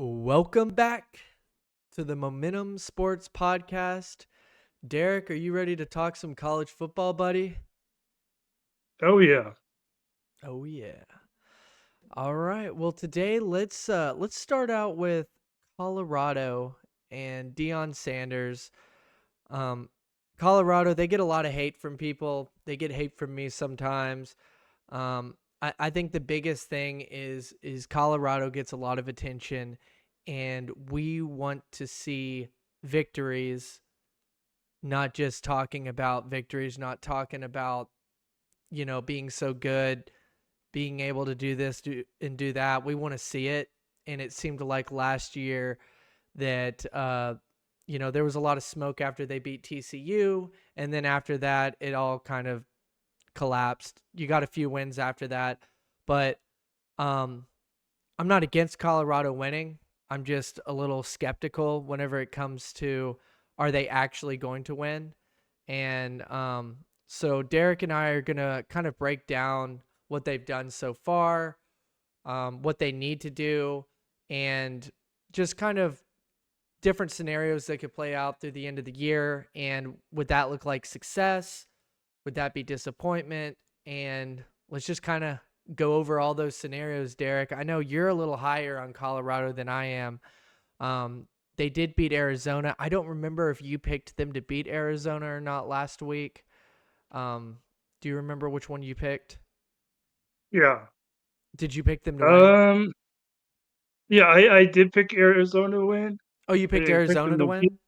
Welcome back to the Momentum Sports Podcast. Derek, are you ready to talk some college football, buddy? Oh yeah. Oh yeah. All right. Well, today let's start out with Colorado and Deion Sanders. Um, Colorado, they get a lot of hate from people. They get hate from me sometimes. I think the biggest thing is Colorado gets a lot of attention, and we want to see victories, not just talking about victories, not talking about being so good, being able to do this and do that. We want to see it, and it seemed like last year that there was a lot of smoke after they beat TCU, and then after that, it all kind of collapsed. You got a few wins after that, but um, I'm not against Colorado winning. I'm just a little skeptical whenever it comes to are they actually going to win? And so Derek and I are gonna kind of break down what they've done so far, what they need to do, and just kind of different scenarios that could play out through the end of the year. And would that look like success? Would that be disappointment? And let's just kind of go over all those scenarios, Derek. I know you're a little higher on Colorado than I am. They did beat Arizona. I don't remember if you picked them to beat Arizona or not last week. Um, do you remember which one you picked? Yeah. Did you pick them to win? Um yeah, I did pick Arizona to win. Oh, you I picked didn't pick Arizona them to to beat. win?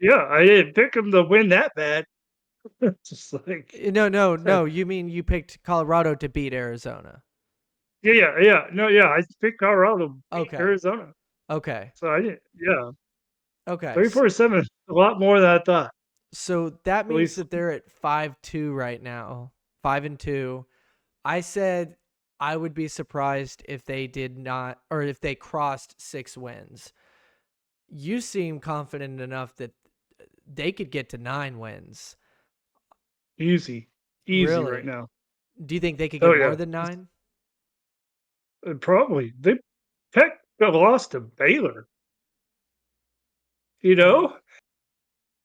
Yeah, I didn't pick them to win that bad. Just like No, no, no. You mean you picked Colorado to beat Arizona? yeah. No, yeah, I picked Colorado to beat Okay. Arizona. Okay. So I didn't yeah. Okay. 34-7, a lot more than I thought. So that At means least that they're at 5-2 right now. 5-2. I said I would be surprised if they did not, or if they crossed 6 wins. You seem confident enough that they could get to 9 wins. easy. Easy right Really? now. Do you think they could Oh get more yeah. than 9? Probably. They Tech got lost to Baylor, you Who know?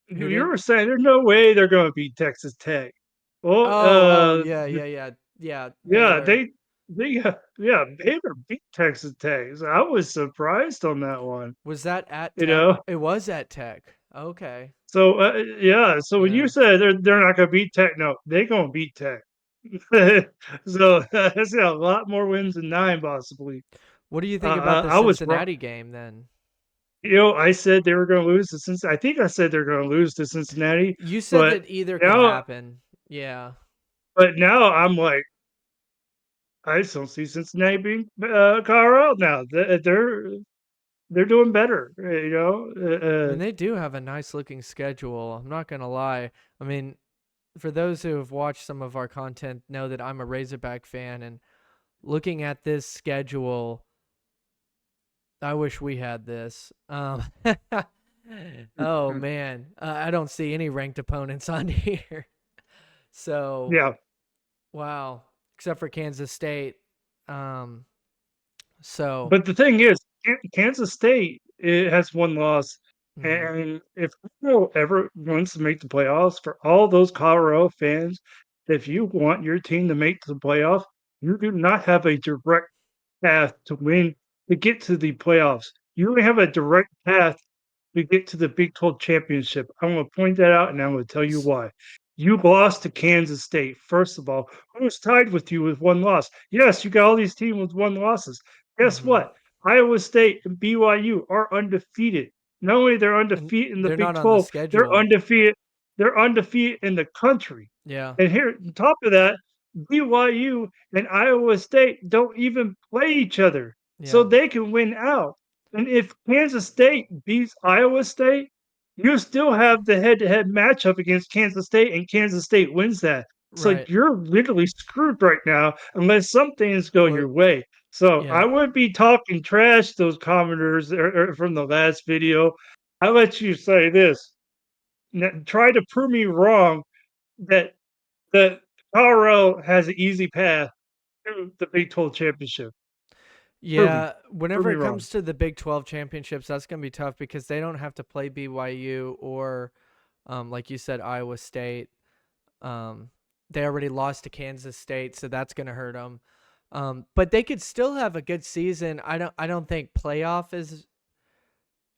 who You did? were saying there's no way they're gonna beat Texas Tech. Well, Oh, yeah, yeah, yeah. Yeah, yeah, Baylor. yeah, Baylor beat Texas Tech. So I was surprised on that one, Was that at you Tech? know? It was at Tech. Okay. So, yeah, so when you Yeah. said they're not gonna beat Tech, no, they gonna beat Tech. So, that's a lot more wins than 9 possibly. What do you think about the I was wrong. Cincinnati game then? I said they were gonna lose to Cincinnati. I think I said they're gonna lose to Cincinnati, You said but that either could now happen. Yeah. now I'm like, I just don't see Cincinnati being, Colorado now. They're doing better, I mean, they do have a nice looking schedule. I'm not going to lie. I mean, for those who have watched some of our content know that I'm a Razorback fan, and looking at this schedule, I wish we had this. Oh man, I don't see any ranked opponents on here. So, yeah. wow, except for Kansas State. Um, so, But the thing is, Kansas State, it has 1 loss, mhm, and if Colorado ever wants to make the playoffs, for all those Colorado fans, if you want your team to make the playoffs, you do not have a direct path to get to the playoffs. You only have a direct path to get to the Big 12 championship. I'm gonna point that out, and I'm gonna tell you s- why. You lost to Kansas State, first of all, who's tied with you with 1 loss. Yes, you got all these teams with 1 losses. Guess mhm. what? Iowa State and BYU are undefeated. Not only they're And undefeated in the they're Big not on the 12, schedule. they're undefeated in the country. Yeah, And here, on top of that, BYU and Iowa State don't even play each other, so yeah, they can win out. And if Kansas State beats Iowa State, you still have the head-to-head matchup against Kansas State, and Kansas State wins that. So right. you're literally screwed right now unless some things go Well, your way. So yeah. I would be talking trash those commenters from the last video. I let you say this. Try to prove me wrong that that Colorado has an easy path to the Big 12 championship. Prove me. Yeah, Prove whenever me it wrong. comes to the Big 12 championships, that's going to be tough because they don't have to play BYU or, like you said, Iowa State. Um, they already lost to Kansas State, so that's going to hurt them. But they could still have a good season. I don't think playoff is.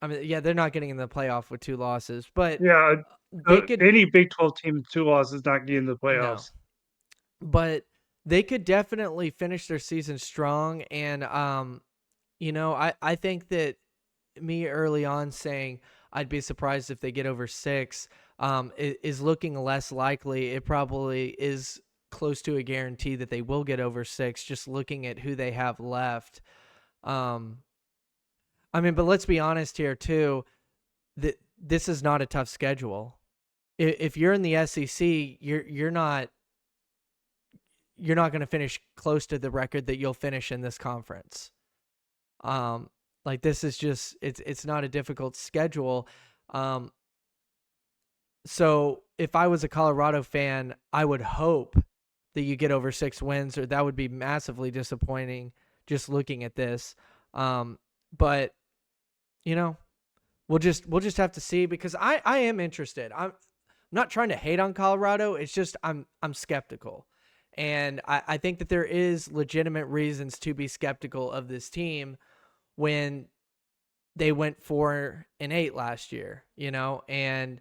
I mean, yeah, they're not getting in the playoff with 2 losses, but Yeah, they could any Big 12 team with 2 losses is not getting the no, playoffs. but they could definitely finish their season strong. And I think that me early on saying I'd be surprised if they get over 6 is looking less likely. It probably is close to a guarantee that they will get over 6 just looking at who they have left. Um, I mean, but let's be honest here too, that this is not a tough schedule. If you're in the SEC, you're not going to finish close to the record that you'll finish in this conference. Um, like this is just it's not a difficult schedule. Um, so if I was a Colorado fan, I would hope that you get over 6 wins, or that would be massively disappointing. Just looking at this, but you know, we'll just have to see because I am interested. I'm not trying to hate on Colorado. It's just I'm skeptical. And I think that there is legitimate reasons to be skeptical of this team when they went 4-8 last year, and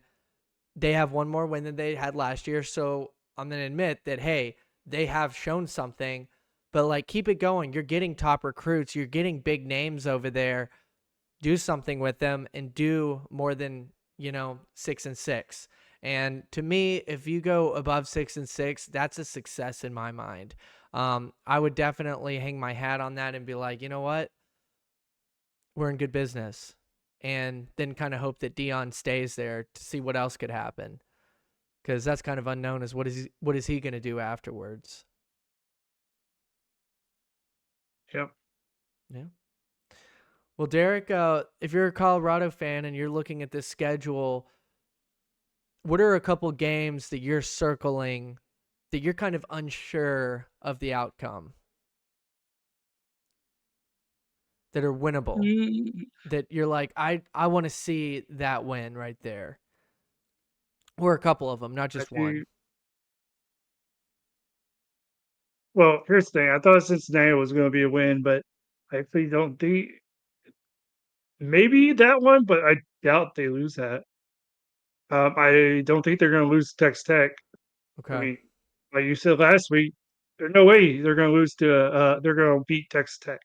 they have one more win than they had last year. So I'm going to admit that, hey, they have shown something, but like keep it going. You're getting top recruits. You're getting big names over there. Do something with them and do more than, 6-6. And to me, if you go above 6-6, that's a success in my mind. I would definitely hang my hat on that and be like, you know what? We're in good business. And then kind of hope that Dion stays there to see what else could happen. Because that's kind of unknown is what is he going to do afterwards. Yep. Yeah. Well, Derek, if you're a Colorado fan and you're looking at this schedule, what are a couple games that you're circling that you're kind of unsure of the outcome that are winnable? Mm, That you're like, I want to see that win right there, or a couple of them, not I just one. do. Well, here's the thing. I thought Cincinnati was gonna be a win, but I actually don't think maybe that one, but I doubt they lose that. I don't think they're gonna lose to Texas Tech. I Okay. mean, like you said last week, there's no way they're gonna lose to, they're gonna beat Texas Tech.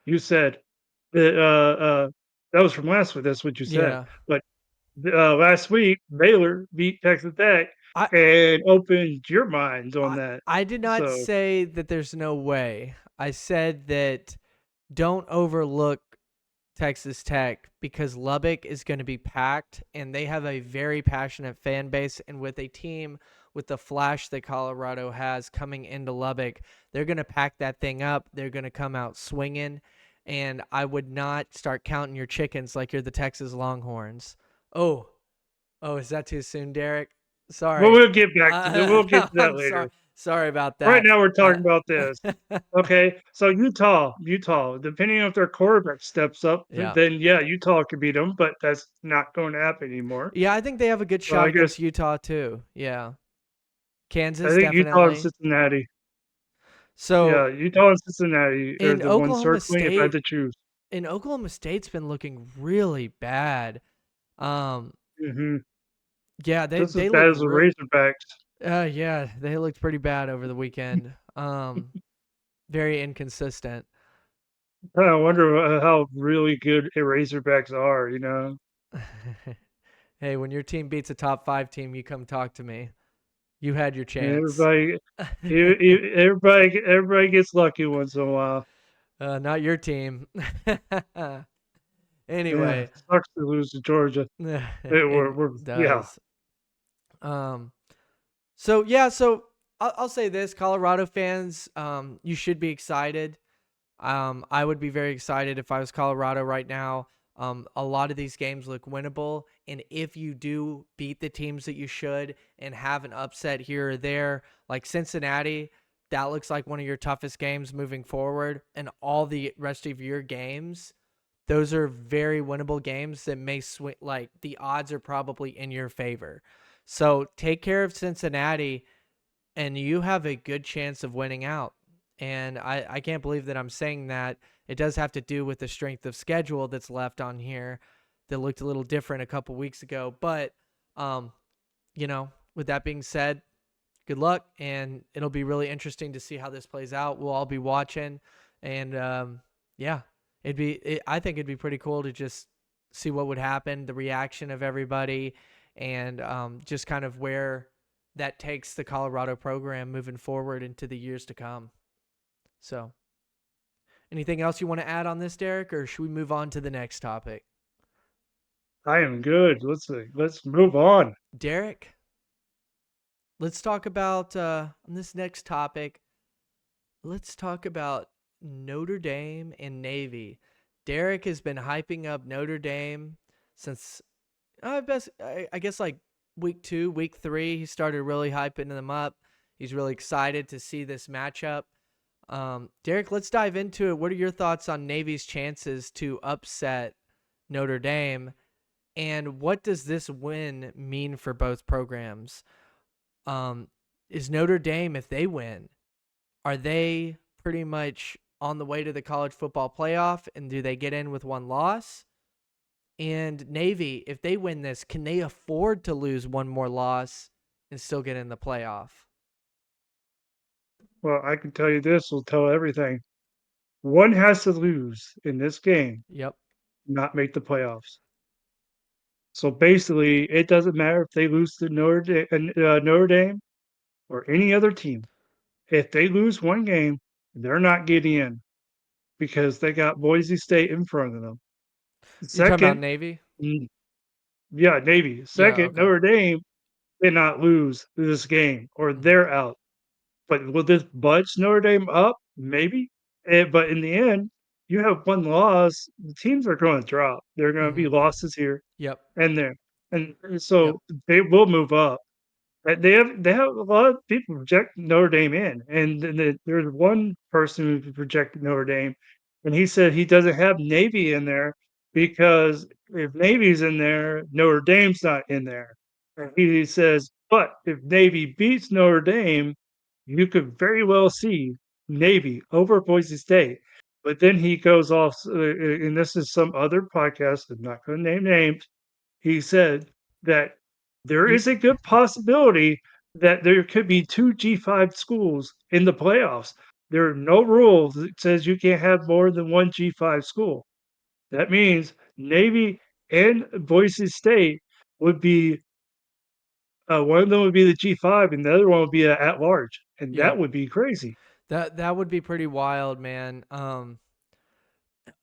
You said that, that was from last week, that's what you said. Yeah. But, last week, Baylor beat Texas Tech I and opened your minds on I that. I did not So, say that there's no way. I said that don't overlook Texas Tech because Lubbock is going to be packed and they have a very passionate fan base. And with a team with the flash that Colorado has coming into Lubbock, they're going to pack that thing up. They're going to come out swinging. And I would not start counting your chickens like you're the Texas Longhorns. Oh, oh, is that too soon, Derek? but Sorry. we'll get back to that. We'll get to that I'm sorry. later. Sorry about Right that. now, we're Uh, talking about this. Okay, so Utah, depending on if their quarterback steps up, yeah. then yeah, Utah could beat them, but that's not going to happen anymore. Yeah, I think they have a good So shot I guess against Utah too. Yeah. I Kansas think Utah and definitely. Cincinnati. Yeah, So Utah and Cincinnati are in the ones Oklahoma circling if I had State, to choose. in Oklahoma State's been looking really bad. Um, Mhm. yeah, they Just as they bad looked as the real. Razorbacks. Yeah, they looked pretty bad over the weekend. Very inconsistent. I wonder how really good a Razorbacks are, you know? Hey, when your team beats a top 5 team, you come talk to me. You had your And chance. everybody gets lucky once in a while. Not your team. Yeah, Anyway, sucks to lose to Georgia. it Yeah. does. Um, so yeah, so I'll say this, Colorado fans, you should be excited. I would be very excited if I was Colorado right now. A lot of these games look winnable, and if you do beat the teams that you should and have an upset here or there, like Cincinnati, that looks like one of your toughest games moving forward, and all the rest of your games, those are very winnable games that may swing, like the odds are probably in your favor. So take care of Cincinnati and you have a good chance of winning out. And I can't believe that I'm saying that. It does have to do with the strength of schedule that's left on here that looked a little different a couple weeks ago. But, um, with that being said, good luck. And it'll be really interesting to see how this plays out. We'll all be watching. And, yeah, I think it'd be pretty cool to just see what would happen, the reaction of everybody, and just kind of where that takes the Colorado program moving forward into the years to come. So, anything else you want to add on this, Derek, or should we move on to the next topic? I am good. Let's move on. Derek, let's talk about on this next topic. Let's talk about Notre Dame and Navy. Derek has been hyping up Notre Dame since I guess like week 2, week 3. He started really hyping them up. He's really excited to see this matchup. Derek, let's dive into it. What are your thoughts on Navy's chances to upset Notre Dame? And what does this win mean for both programs? Is Notre Dame, if they win, are they pretty much on the way to the college football playoff? And do they get in with one loss? And Navy, if they win this, can they afford to lose one more loss and still get in the playoff? Well, I can tell you this will tell everything. One has to lose in this game, Yep. not make the playoffs. So basically, it doesn't matter if they lose to Notre Dame or any other team. If they lose one game, they're not getting in because they got Boise State in front of them. You're talking about Second, Navy? mm, yeah, Navy. Yeah, Second, okay. Notre Dame cannot lose this game or Mm-hmm. they're out. But will this budge Notre Dame up? Maybe. But in the end, you have one loss. The teams are going to drop. There are going to be Mm-hmm. losses here Yep. and there, and Yep. so they will move up. They have a lot of people project Notre Dame in, and there's one person who projected Notre Dame, and he said he doesn't have Navy in there because if Navy's in there, Notre Dame's not in there. And he says, but if Navy beats Notre Dame, you could very well see Navy over Boise State. But then he goes off, and this is some other podcast. I'm not going to name names. He said that there You is a good possibility that there could be 2 G5 schools in the playoffs. There are no rules that says you can't have more than 1 G5 school. That means Navy and Boise State would be one of them would be the G5 and the other one would be a at large, and that Yep. would be crazy. That would be pretty wild, man.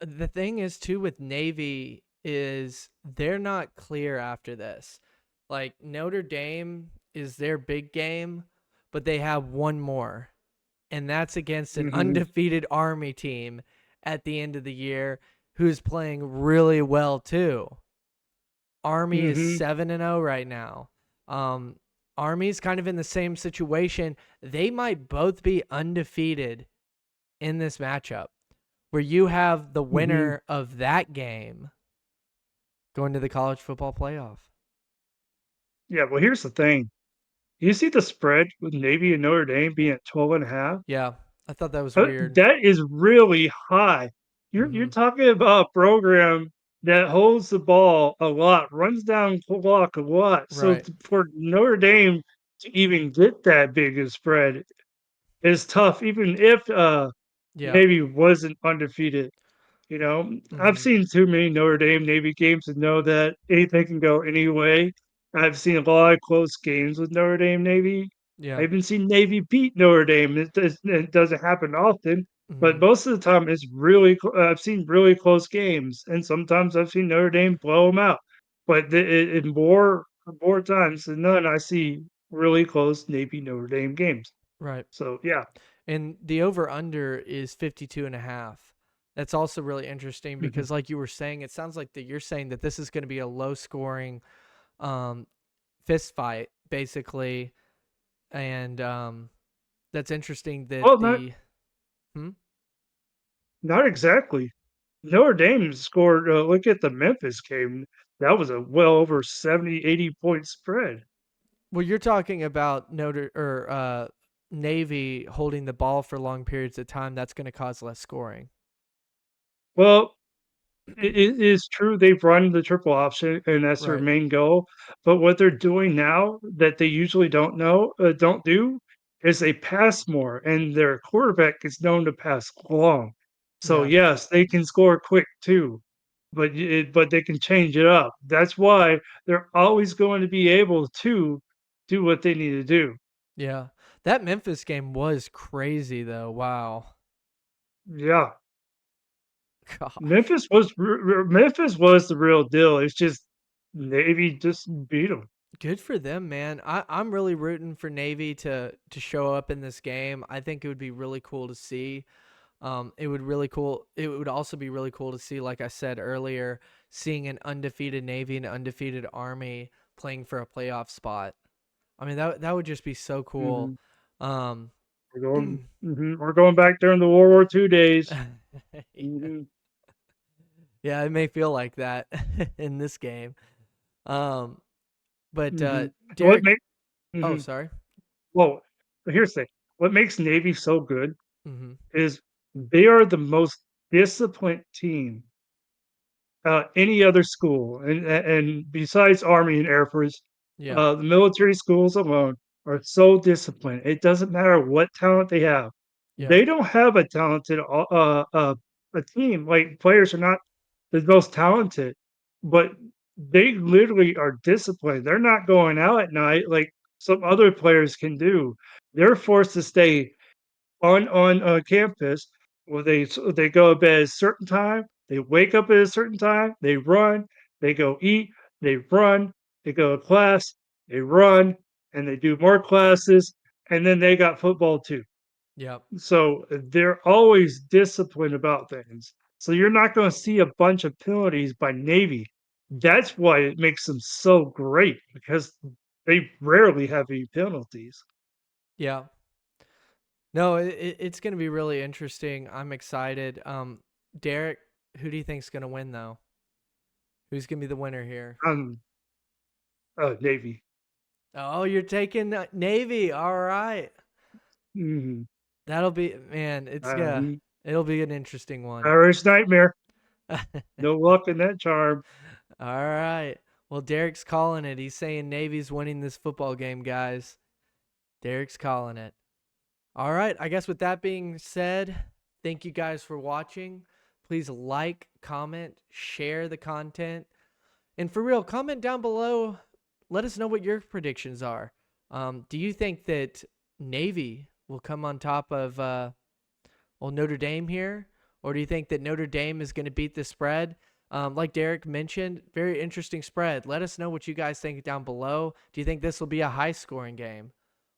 The thing is too with Navy is they're not clear after this. Like Notre Dame is their big game, but they have one more, and that's against an Mhm, undefeated Army team at the end of the year who's playing really well too. Army is mhm, 7-0 right now. Um, Army's kind of in the same situation. They might both be undefeated in this matchup, where you have the mhm. winner of that game going to the college football playoff. Yeah, well, here's the thing. You see the spread with Navy and Notre Dame being at 12.5? Yeah, I thought that was weird. That is really high. You're Hmm. talking about a program that holds the ball a lot, runs down clock a lot. So Right. for Notre Dame to even get that big a spread is tough, even if Yeah. Navy wasn't undefeated. You know, I've Hmm. seen too many Notre Dame Navy games to know that anything can go any way. I've seen a lot of close games with Notre Dame Navy. I Yeah. even seen Navy beat Notre Dame. It doesn't happen often, but Hmm. most of the time it's really. I've seen really close games, and sometimes I've seen Notre Dame blow them out. But in more times than none, I see really close Navy Notre Dame games. Right. So yeah. And the over under is 52.5. That's also really interesting Mhm. because, like you were saying, it sounds like that you're saying that this is going to be a low scoring um, fist fight, basically. And That's interesting that Well, not the hmm? not exactly. Notre Dame scored, look at the Memphis game. That was a well over 70, 80 point spread. Well, you're talking about Notre or Navy holding the ball for long periods of time. That's going to cause less scoring. Well, it is true they've run the triple option, and that's their Right. main goal, but what they're doing now that they usually don't do, is they pass more, and their quarterback is known to pass long. So, Yeah. yes, they can score quick too, but they can change it up. That's why they're always going to be able to do what they need to do. Yeah. That Memphis game was crazy though. Wow. Yeah. Gosh. Memphis was the real deal, it's just Navy just beat them. Good for them, man. I'm really rooting for Navy to show up in this game. I think it would be really cool to see. It would really cool. It would also be really cool to see, like I said earlier, seeing an undefeated Navy and undefeated Army playing for a playoff spot. I mean, that would just be so cool. Mhm. Um, We're going back during the World War II days. Mhm, yeah, it may feel like that in this game. Um, but mhm. And what Derek, make oh, mhm. sorry. Well, here's the thing, what makes Navy so good Hmm. is they are the most disciplined team any other school, and besides Army and Air Force, Yeah, the military schools alone are so disciplined. It doesn't matter what talent they have. yeah, They don't have a talented a team. Like players are not the most talented, but they literally are disciplined. They're not going out at night like some other players can do. They're forced to stay on campus where they go to bed at a certain time, they wake up at a certain time, they run, they go eat, they run, they go to class, they run, and they do more classes, and then they got football too. yeah, So they're always disciplined about things. So you're not going to see a bunch of penalties by Navy. That's why it makes them so great because they rarely have any penalties. yeah. No, it's going to be really interesting. I'm excited. Derek, who do you think's going to win though? Who's going to be the winner here? Um, Navy. Oh, you're taking Navy. All right. Mhm. That'll be man, Um, it'll be an interesting one. Irish Nightmare. No luck in that charm. All right. Well, Derek's calling it. He's saying Navy's winning this football game, guys. Derek's calling it. All right. I guess with that being said, thank you guys for watching. Please like, comment, share the content. And for real, comment down below. Let us know what your predictions are. Do you think that Navy will come on top of Notre Dame here? Or do you think that Notre Dame is going to beat the spread? Like Derek mentioned, very interesting spread. Let us know what you guys think down below. Do you think this will be a high scoring game?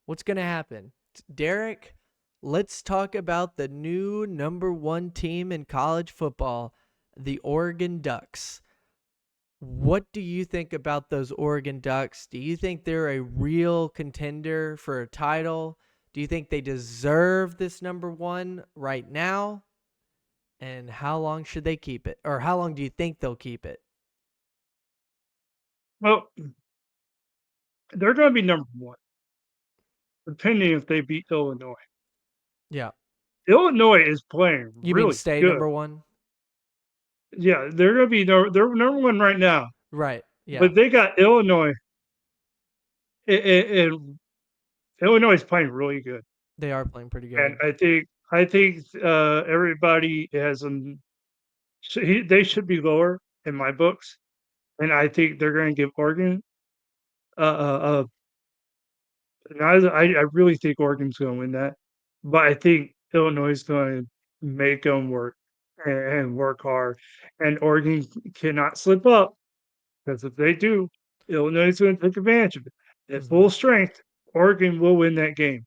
What's going to happen? Derek, let's talk about the new number one team in college football, the Oregon Ducks. What do you think about those Oregon Ducks? Do you think they're a real contender for a title? Do you think they deserve this number one right now? And how long should they keep it? Or how long do you think they'll keep it? Well, they're gonna be number 1, depending if they beat Illinois. Yeah. Illinois is playing You mean really stay good. number one? Yeah, they're gonna be they're number 1 right now, Right. Yeah. but they got Illinois, and Illinois is playing really good, They are playing pretty and good. I think, everybody has them they should be lower in my books, and I think they're gonna give Oregon, and I really think Oregon's gonna win that, but I think Illinois is gonna make them work and work hard, and Oregon cannot slip up because if they do, Illinois is gonna take advantage of it. At Mm-hmm. full strength, Oregon will win that game,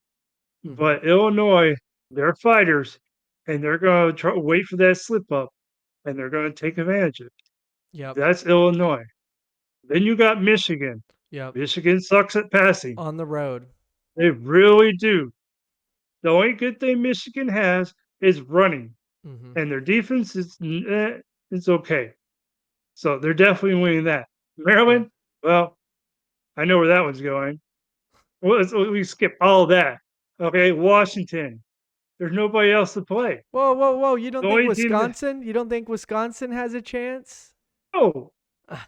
Mm-hmm. but Illinois, they're fighters, and they're gonna try wait for that slip up, and they're gonna take advantage of it. Yep. That's Illinois. Then you got Michigan. Yep. Michigan sucks at passing. On the road. They really do. The only good thing Michigan has is running, Mhm. and their defense is okay. So they're definitely winning that. Yeah. Maryland, well, I know where that one's going. Well, we skip all that. Okay, Washington. There's nobody else to play. Whoa, whoa, whoa! The only team that You don't think Wisconsin has a chance? no,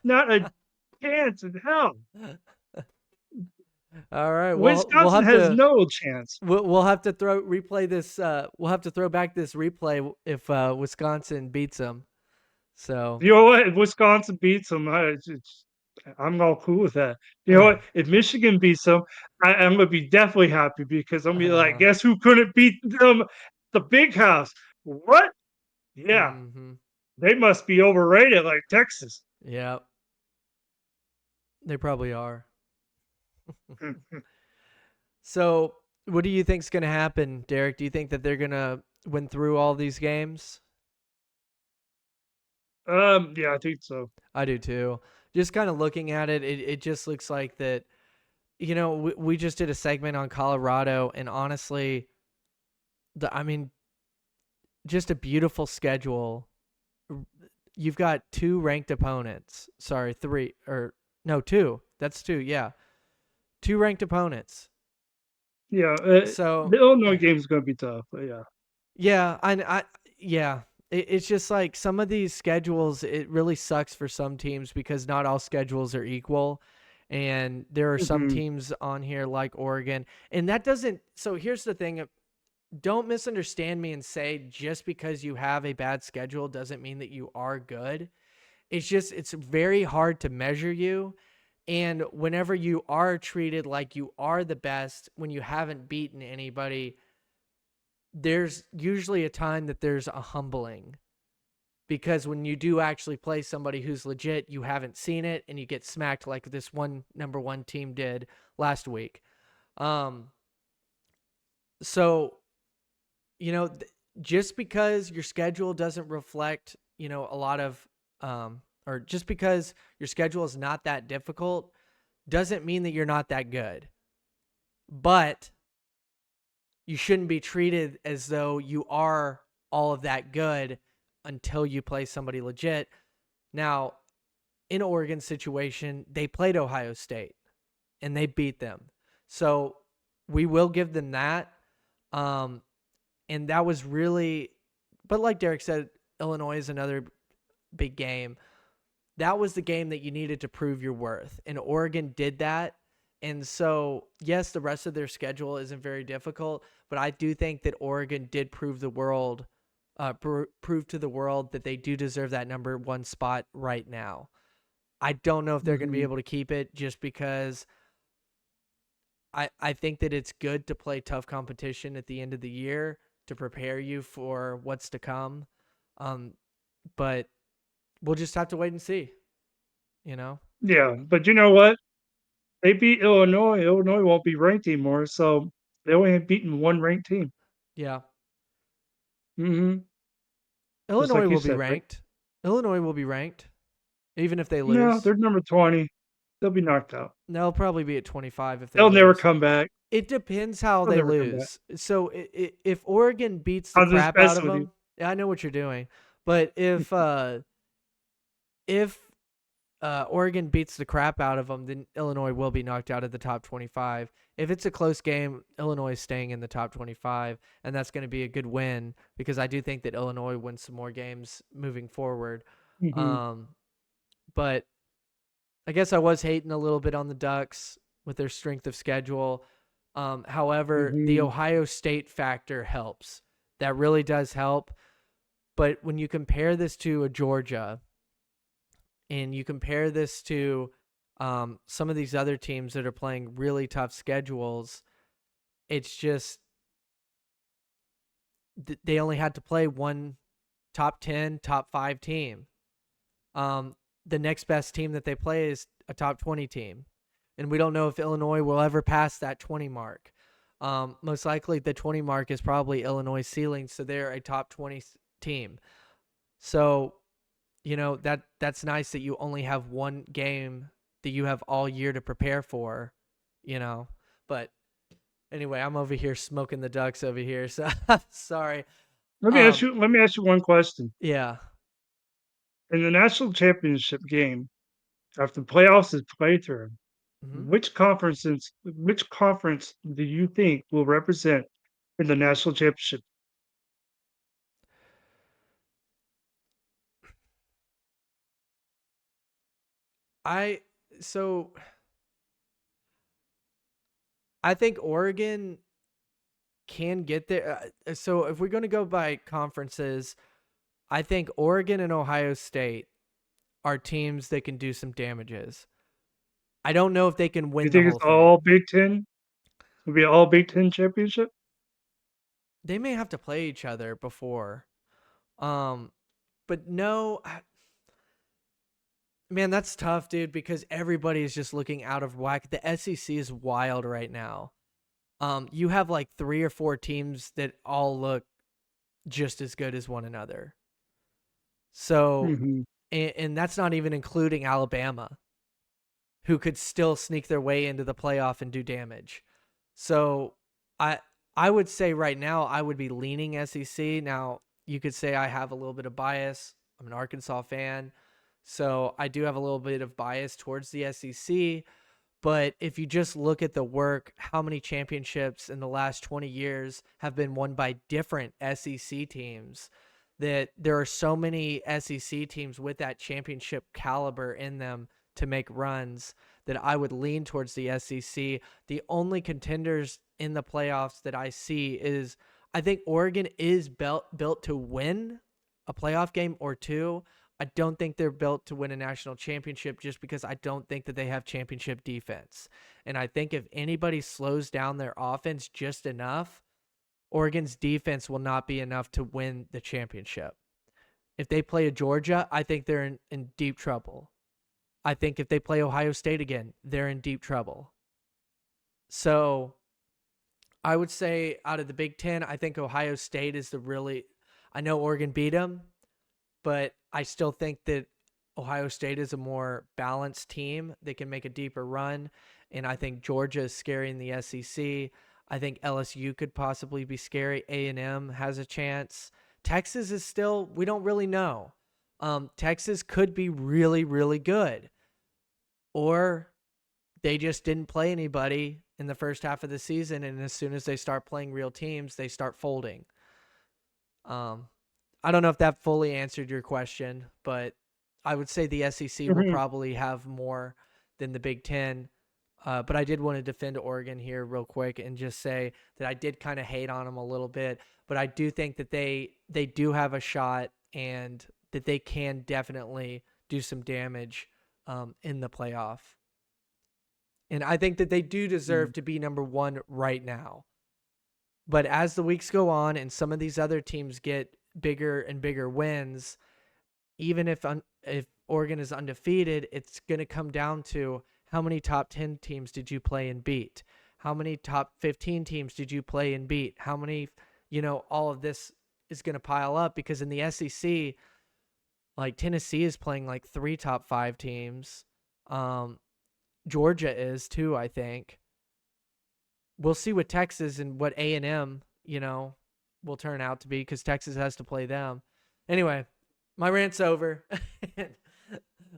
not a chance in hell. All right. Well, Wisconsin has no chance. we'll have to replay this. We'll have to throw back this replay if Wisconsin beats them. So, You know what? If Wisconsin beats them, I'm all cool with that. You know what? If Michigan beats them, I'm gonna be definitely happy because I'm gonna be like, uh, guess who couldn't beat them? The Big House. What? Yeah, hmm, they must be overrated, like Texas. yeah, they probably are. So, what do you think's going to happen, Derek? Do you think that they're going to win through all these games? Yeah, I think so. I do too. Just kind of looking at it, it just looks like that. We just did a segment on Colorado, and honestly, I mean, just a beautiful schedule. You've got two ranked opponents. Sorry, three or no, two. That's two. Yeah, two ranked opponents. Yeah, So the Illinois game is gonna be tough, but yeah. yeah, yeah. It's just like some of these schedules. It really sucks for some teams because not all schedules are equal, and there are some Mhm, teams on here like Oregon, and that doesn't. So here's the thing: don't misunderstand me and say just because you have a bad schedule doesn't mean that you are good. It's just it's very hard to measure you. And whenever you are treated like you are the best when you haven't beaten anybody, there's usually a time that there's a humbling because when you do actually play somebody who's legit, you haven't seen it and you get smacked like this one number one team did last week. Um, so just because your schedule doesn't reflect, a lot of, or just because your schedule is not that difficult, doesn't mean that you're not that good. But you shouldn't be treated as though you are all of that good until you play somebody legit. Now, in Oregon's situation, they played Ohio State and they beat them. So we will give them that. Um, and that was really, but like Derek said, Illinois is another big game. That was the game that you needed to prove your worth. And Oregon did that. And so, yes, the rest of their schedule isn't very difficult, but I do think that Oregon did prove prove to the world that they do deserve that number one spot right now. I don't know if they're going to be mhm. able to keep it just because I think that it's good to play tough competition at the end of the year to prepare you for what's to come. Um, but we'll just have to wait and see, you know? Yeah, but you know what? They beat Illinois. Illinois won't be ranked anymore, so they only have beaten one ranked team. Yeah. Mhm. Just Illinois like you will be said, right? ranked. Illinois will be ranked, even if they No, lose. they're number 20. They'll be knocked out. They'll probably be at 25 if they They'll never lose. come back. It depends how They'll they never come back. lose. So if Oregon beats the I'm just crap out of messing with you. them, yeah, I know what you're doing. But if Oregon beats the crap out of them, then Illinois will be knocked out of the top 25. If it's a close game, Illinois is staying in the top 25, and that's going to be a good win because I do think that Illinois wins some more games moving forward. Mhm, Um, but I guess I was hating a little bit on the Ducks with their strength of schedule. However, the mhm. Ohio State factor helps. That really does help. But when you compare this to a Georgia and you compare this to some of these other teams that are playing really tough schedules, it's just they only had to play one top 10, top 5 team. Um, the next best team that they play is a top 20 team. And we don't know if Illinois will ever pass that 20 mark. Most likely the 20 mark is probably Illinois' ceiling, so they're a top 20 team. So, that's nice that you only have one game that you have all year to prepare for, you know. But Anyway, I'm over here smoking the ducks over here, so sorry. Let Um, you let me ask you one question. yeah. In the national championship game, after the playoffs is played through, Mhm. which conference do you think will represent in the national championship? I so I think Oregon can get there. So if we're going to go by conferences, I think Oregon and Ohio State are teams that can do some damages. I don't know if they can You win the think whole it's all thing. Big Ten? It'll be all Big Ten championship? They may have to play each other before. Um, but no, man, that's tough, dude, because everybody is just looking out of whack. The SEC is wild right now. You have like 3 or 4 teams that all look just as good as one another. So, Mhm. and that's not even including Alabama, who could still sneak their way into the playoff and do damage. So, I I would say right now I would be leaning SEC. Now, you could say I have a little bit of bias. I'm an Arkansas fan, so I do have a little bit of bias towards the SEC. But if you just look at the work, how many championships in the last 20 years have been won by different SEC teams? That there are so many SEC teams with that championship caliber in them to make runs that I would lean towards the SEC. The only contenders in the playoffs that I see is I think Oregon is built to win a playoff game or two. I don't think they're built to win a national championship just because I don't think that they have championship defense. And I think if anybody slows down their offense just enough, Oregon's defense will not be enough to win the championship. If they play a Georgia, I think they're in deep trouble. I think if they play Ohio State again, they're in deep trouble. So I would say out of the Big Ten, I think Ohio State is the really. I know Oregon beat them, but I still think that Ohio State is a more balanced team. They can make a deeper run, and I think Georgia is scary in the SEC. I think LSU could possibly be scary. A&M has a chance. Texas is still, we don't really know. Texas could be really, really good, or they just didn't play anybody in the first half of the season, and as soon as they start playing real teams, they start folding. Um, I don't know if that fully answered your question, but I would say the SEC will Mhm. probably have more than the Big Ten. But I did want to defend Oregon here real quick and just say that I did kind of hate on them a little bit, but I do think that they do have a shot and that they can definitely do some damage in the playoff. And I think that they do deserve Mm. to be number one right now. But as the weeks go on and some of these other teams get bigger and bigger wins, even if Oregon is undefeated, it's going to come down to how many top 10 teams did you play and beat? How many top 15 teams did you play and beat? How many, all of this is going to pile up because in the SEC, like Tennessee is playing like 3 top 5 teams. Um Georgia is too, I think. We'll see what Texas and what A&M, will turn out to be because Texas has to play them. Anyway, my rant's over.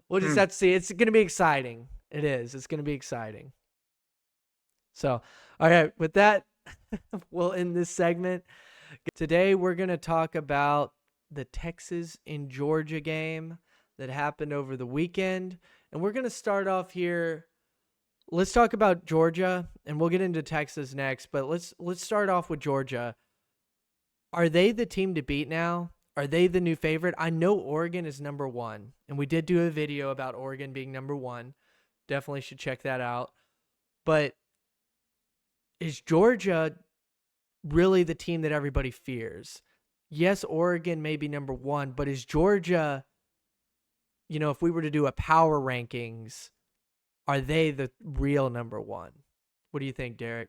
We'll just Mm. have to see. It's going to be exciting. It is. It's going to be exciting. So, all right, with that, we'll end this segment. Today, we're going to talk about the Texas and Georgia game that happened over the weekend. And we're going to start off here. Let's talk about Georgia, and we'll get into Texas next. But let's start off with Georgia. Are they the team to beat now? Are they the new favorite? I know Oregon is number one, and we did do a video about Oregon being number one. Definitely should check that out. But is Georgia really the team that everybody fears? Yes, Oregon may be number one, but is Georgia, if we were to do a power rankings, are they the real number one? What do you think, Derek?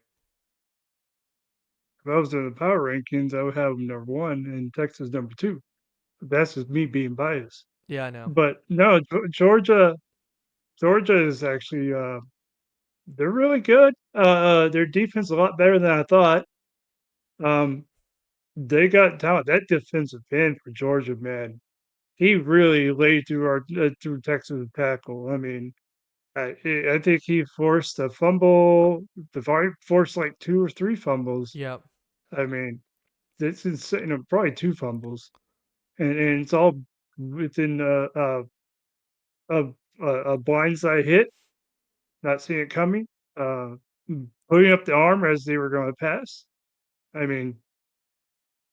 If I was in the power rankings, I would have them number 1 and Texas number 2. But that's just me being biased. Yeah, I know. But no, Georgia is actually, they're really good. Their defense is a lot better than I thought. Um, they got talent. That defensive end for Georgia, man, he really laid through our through Texas tackle. I mean, I think he forced a fumble. The forced like 2 or 3 fumbles. Yep. I mean, it's insane. You know, probably 2 fumbles, and it's all within a a blindside hit, not seeing it coming, uh, putting up the arm as they were going to pass. I mean,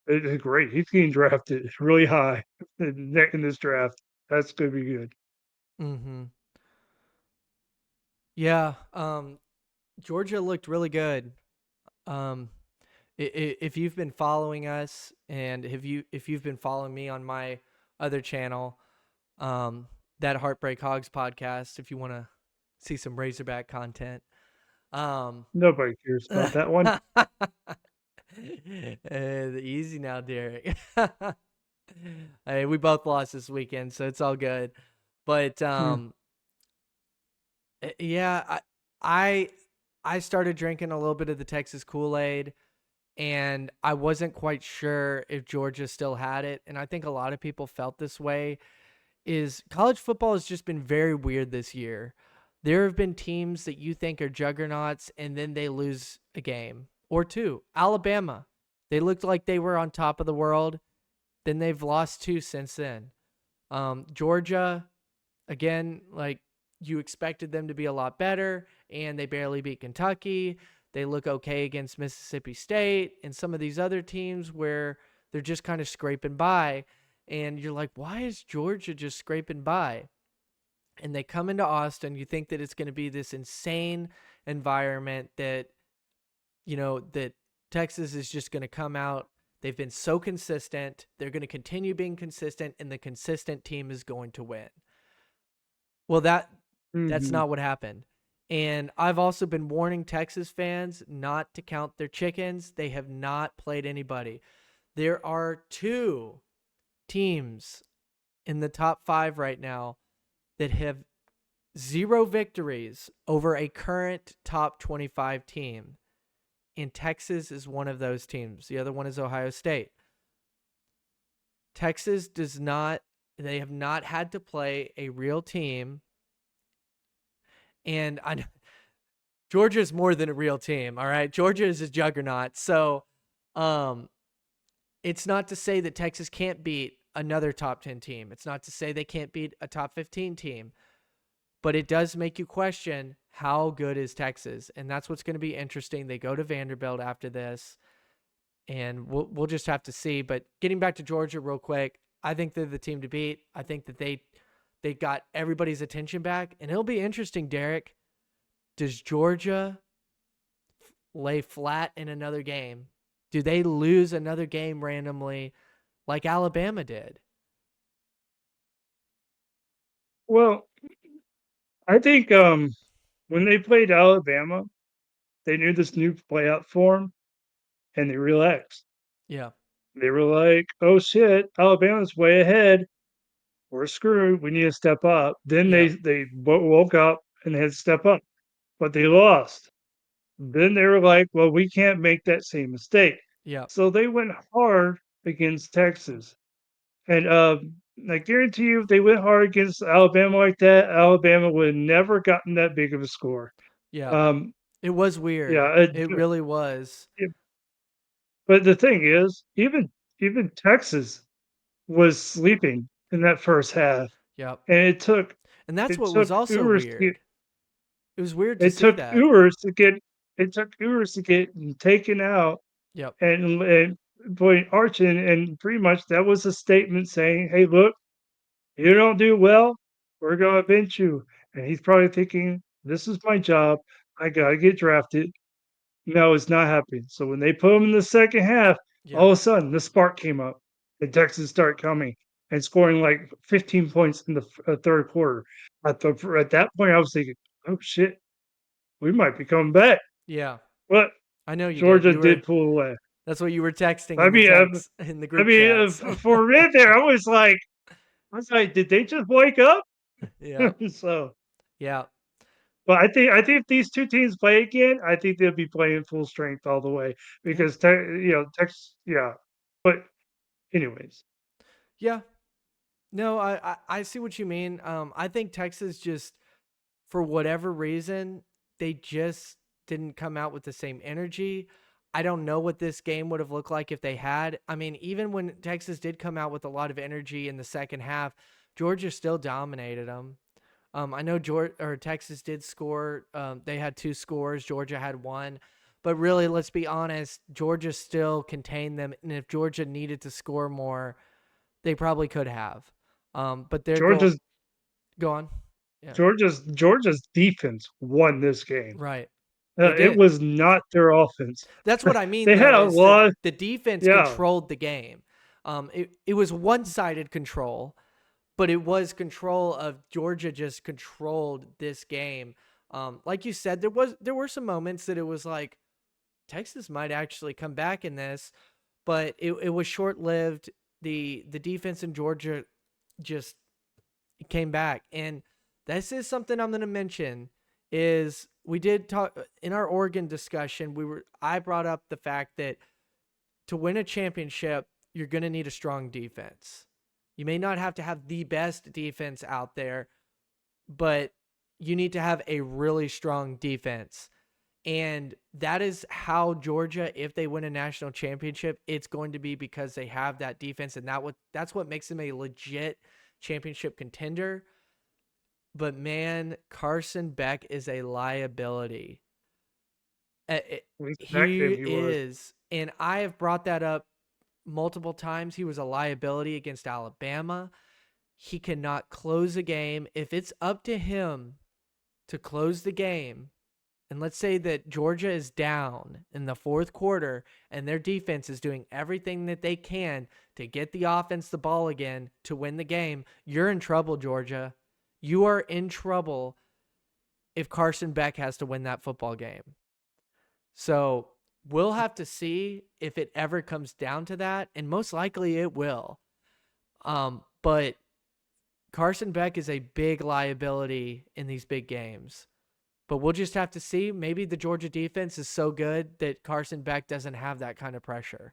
it's great. He's getting drafted really high in this draft. That's going to be good. Mm-hmm. Yeah. Georgia looked really good. Um, if you've been following us, and if you've been following me on my other channel, um, that Heartbreak Hogs podcast, if you want to see some Razorback content, um, Nobody cares about that one. easy now, Derek. Hey, we both lost this weekend, so it's all good. But Hmm. yeah, I I started drinking a little bit of the Texas Kool-Aid, and I wasn't quite sure if Georgia still had it, and I think a lot of people felt this way. Is college football has just been very weird this year. There have been teams that you think are juggernauts, and then they lose a game or two. Alabama, they looked like they were on top of the world, then they've lost two since then. Georgia, again, like you expected them to be a lot better, and they barely beat Kentucky. They look okay against Mississippi State and some of these other teams where they're just kind of scraping by. And you're like, why is Georgia just scraping by? And they come into Austin, you think that it's going to be this insane environment that, that Texas is just going to come out. They've been so consistent. They're going to continue being consistent, and the consistent team is going to win. Well, that's Mhm. not what happened. And I've also been warning Texas fans not to count their chickens. They have not played anybody. There are two teams in the top 5 right now that have 0 victories over a current top 25 team. And Texas is one of those teams. The other one is Ohio State. Texas does not, they have not had to play a real team. And Georgia is more than a real team. All right. Georgia is a juggernaut. So um, it's not to say that Texas can't beat another top 10 team. It's not to say they can't beat a top 15 team. But it does make you question, how good is Texas? And that's what's going to be interesting. They go to Vanderbilt after this, and we'll just have to see. But getting back to Georgia real quick, I think they're the team to beat. I think that they got everybody's attention back, and it'll be interesting, Derek. Does Georgia lay flat in another game? Do they lose another game randomly like Alabama did? Well, I think when they played Alabama, they knew this new playoff form and they relaxed. Yeah. They were like, "Oh shit, Alabama's way ahead. We're screwed. We need to step up." Then Yeah. they woke up and had to step up, but they lost. Then they were like, "Well, we can't make that same mistake." Yeah. So they went hard against Texas. And I guarantee you, if they went hard against Alabama like that, Alabama would have never gotten that big of a score. Yeah. Um, It was yeah, weird. It really was. but the thing is, even Texas was sleeping in that first half, Yep. and And that's it what was took also Ewers to get weird. It was weird to it see took that. Ewers to get it took Ewers to get taken out Yep. and put Arch in, and pretty much that was a statement saying, "Hey, look, you don't do well, we're gonna bench you." And he's probably thinking, "This is my job. I gotta get drafted." No, it's not happening. So when they put him in the second half, Yeah. all of a sudden the spark came up, and Texas started coming and scoring like 15 points in the third quarter. At that point, I was thinking, "Oh shit, we might be coming back." Yeah. But I know you did. Georgia You were did pull away. That's what you were texting I in the mean, text in the group chats. for a minute there, I was like, "Did they just wake up?" Yeah. So Yeah. But I think if these 2 teams play again, I think they'll be playing full strength all the way Yeah. because Texas yeah. But anyways, Yeah. No, I see what you mean. I think Texas just, for whatever reason, they just didn't come out with the same energy. I don't know what this game would have looked like if they had. I mean, even when Texas did come out with a lot of energy in the second half, Georgia still dominated them. I know Georgia or Texas did score. They had two scores. Georgia had one. But really, let's be honest, Georgia still contained them. And if Georgia needed to score more, they probably could have. But their goal, Georgia's go on. Yeah, Georgia's defense won this game. right. They It did. was not their offense. That's what I mean, They had though, a is that lot the defense yeah. controlled the game. It was one sided control, but it was control of Georgia just controlled this game. Like you said, there were some moments that it was like Texas might actually come back in this, but it was short lived. The defense in Georgia just came back, and this is something I'm going to mention. Is we did talk in our Oregon discussion. I brought up the fact that to win a championship, you're going to need a strong defense. You may not have to have the best defense out there, but you need to have a really strong defense. And that is how Georgia, if they win a national championship, it's going to be because they have that defense, and that's what makes them a legit championship contender. But man, Carson Beck is a liability. At least in that game He he was. is, and I have brought that up multiple times. He was a liability against Alabama. He cannot close a game. If it's up to him to close the game, and let's say that Georgia is down in the fourth quarter and their defense is doing everything that they can to get the offense the ball again to win the game, you're in trouble, Georgia. You are in trouble if Carson Beck has to win that football game. So we'll have to see if it ever comes down to that, and most likely it will. But Carson Beck is a big liability in these big games. But we'll just have to see. Maybe the Georgia defense is so good that Carson Beck doesn't have that kind of pressure.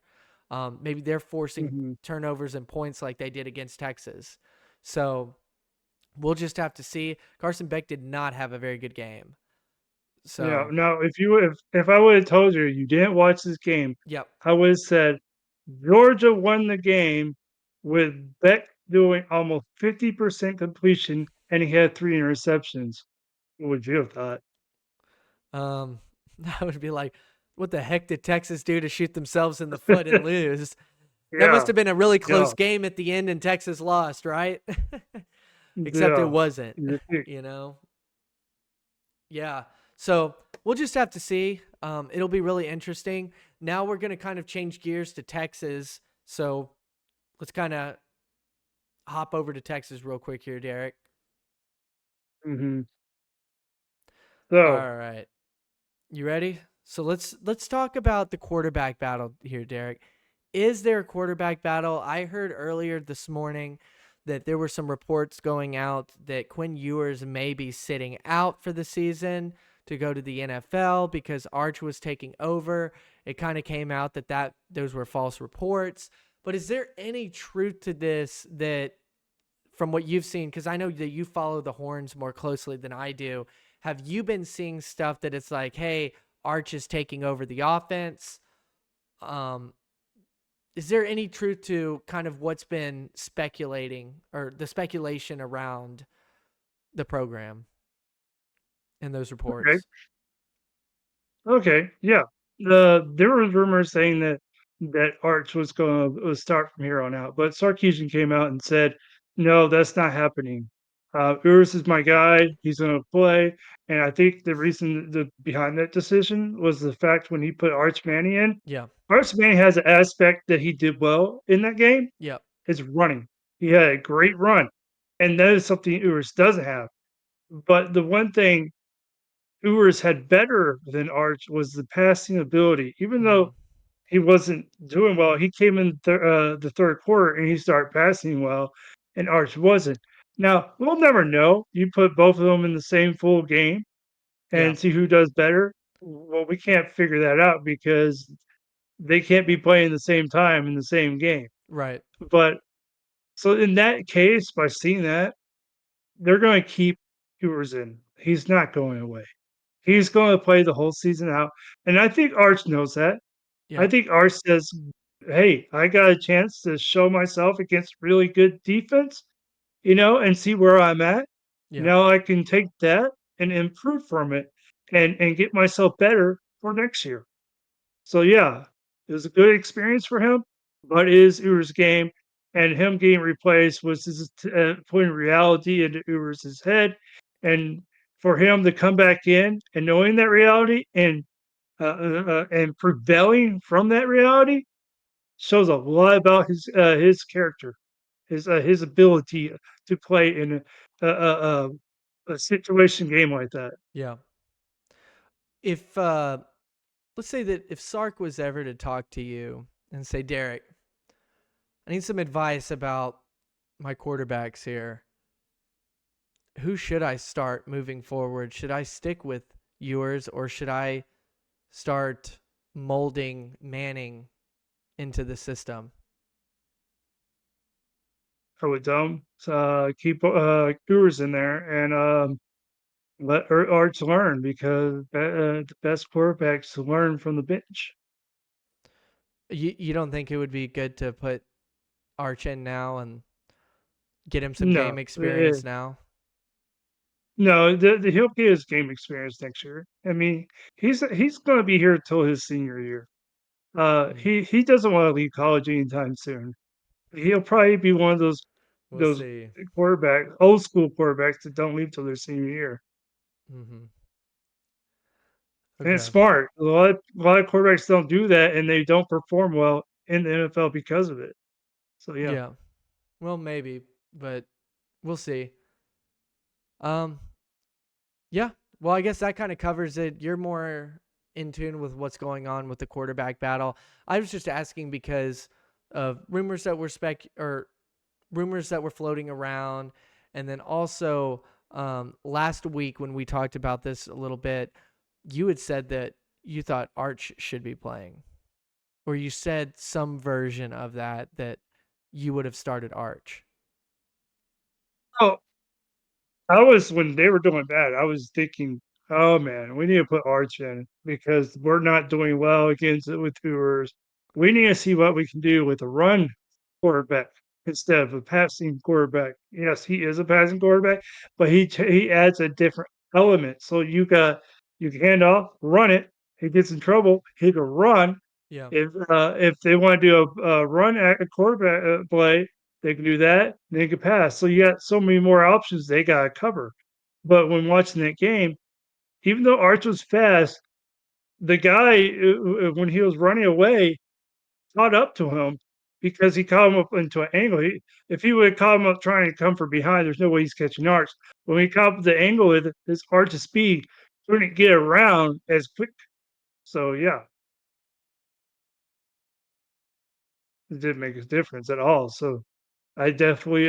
Maybe they're forcing Mhm. turnovers and points like they did against Texas. So we'll just have to see. Carson Beck did not have a very good game. Yeah, So, no, if I would have told you you didn't watch this game, yep. I would have said Georgia won the game with Beck doing almost 50% completion and he had 3 interceptions. What would you have thought? Um, that would be like, what the heck did Texas do to shoot themselves in the foot and lose? That must Yeah, have been a really yeah, close game at the end and Texas lost, right? Except it yeah. wasn't, You think you know? Yeah. So we'll just have to see. It'll be really interesting. Now we're going to kind of change gears to Texas. So let's kind of hop over to Texas real quick here, Derek. mhm. So, All right. You ready? So let's talk about the quarterback battle here, Derek. Is there a quarterback battle? I heard earlier this morning that there were some reports going out that Quinn Ewers may be sitting out for the season to go to the NFL because Arch was taking over. It kind of came out that those were false reports. But is there any truth to this that from what you've seen, because I know that you follow the horns more closely than I do, have you been seeing stuff that it's like, hey, Arch is taking over the offense? Um, is there any truth to kind of what's been speculating or the speculation around the program in those okay. reports? Okay, yeah. There was rumors saying that Arch was gonna start from here on out, but Sarkisian came out and said, "No, that's not happening. Urs is my guy. He's gonna play." And I think the reason behind that decision was the fact when he put Arch Manning in, Yeah. Arch Manning has an aspect that he did well in that game, Yep. is running. He had a great run, and that is something Urs doesn't have. But the one thing Ewers had better than Arch was the passing ability. Even Mm, though he wasn't doing well, he came in the third quarter and he started passing well, and Arch wasn't. Now we'll never know. You put both of them in the same full game, Yeah. and see who does better. Well, we can't figure that out because they can't be playing the same time in the same game. Right. But so in that case, by seeing that, they're going to keep Ewers in. He's not going away. He's going to play the whole season out, and I think Arch knows that. I Yeah. think Arch says, "Hey, I got a chance to show myself against really good defense, and see where I'm at. Yeah. Now I can take that and improve from it and get myself better for next year." So yeah, it was a good experience for him, but it is Uber's game, and him getting replaced was just putting reality into Uber's head, and for him to come back in and knowing that reality and prevailing from that reality shows a lot about his character, his ability to play in a situation game like that. Yeah. If let's say that if Sark was ever to talk to you and say, Derek, I need some advice about my quarterbacks here. Who should I start moving forward? Should I stick with yours or should I start molding Manning into the system? I would keep Ewers in there and let Arch learn because the best quarterbacks learn from the bench. You don't think it would be good to put Arch in now and get him some game No, experience now? no, he'll get his game experience next year. I mean, he's going to be here till his senior year. Hmm. He doesn't want to leave college anytime soon. He'll probably be one of We'll those see. old school quarterbacks that don't leave till their senior year. Hmm. And it's Okay. smart. A lot of quarterbacks don't do that, and they don't perform well in the NFL because of it. So yeah. Yeah. Well, maybe, but we'll see. Um, yeah. Well, I guess that kind of covers it. You're more in tune with what's going on with the quarterback battle. I was just asking because of rumors that were rumors that were floating around, and then also last week when we talked about this a little bit, you had said that you thought Arch should be playing, or you said some version of that you would have started Arch. Oh, I was when they were doing bad, I was thinking, "Oh, man, we need to put Arch in because we're not doing well against it with Tours. We need to see what we can do with a run quarterback instead of a passing quarterback." Yes, he is a passing quarterback, but he adds a different element. So you can hand off, run it. He gets in trouble, he can run. Yeah. If they wanna do a run at a quarterback, play, they can do that, they can pass. So you got so many more options they gotta cover. But when watching that game, even though Arch was fast, the guy, when he was running away, caught up to him because he caught him up into an angle. If he would have caught him up trying to come from behind, there's no way he's catching Arch. When he caught up the angle with his Arch's speed, couldn't get around as quick. So yeah, it didn't make a difference at all. So I definitely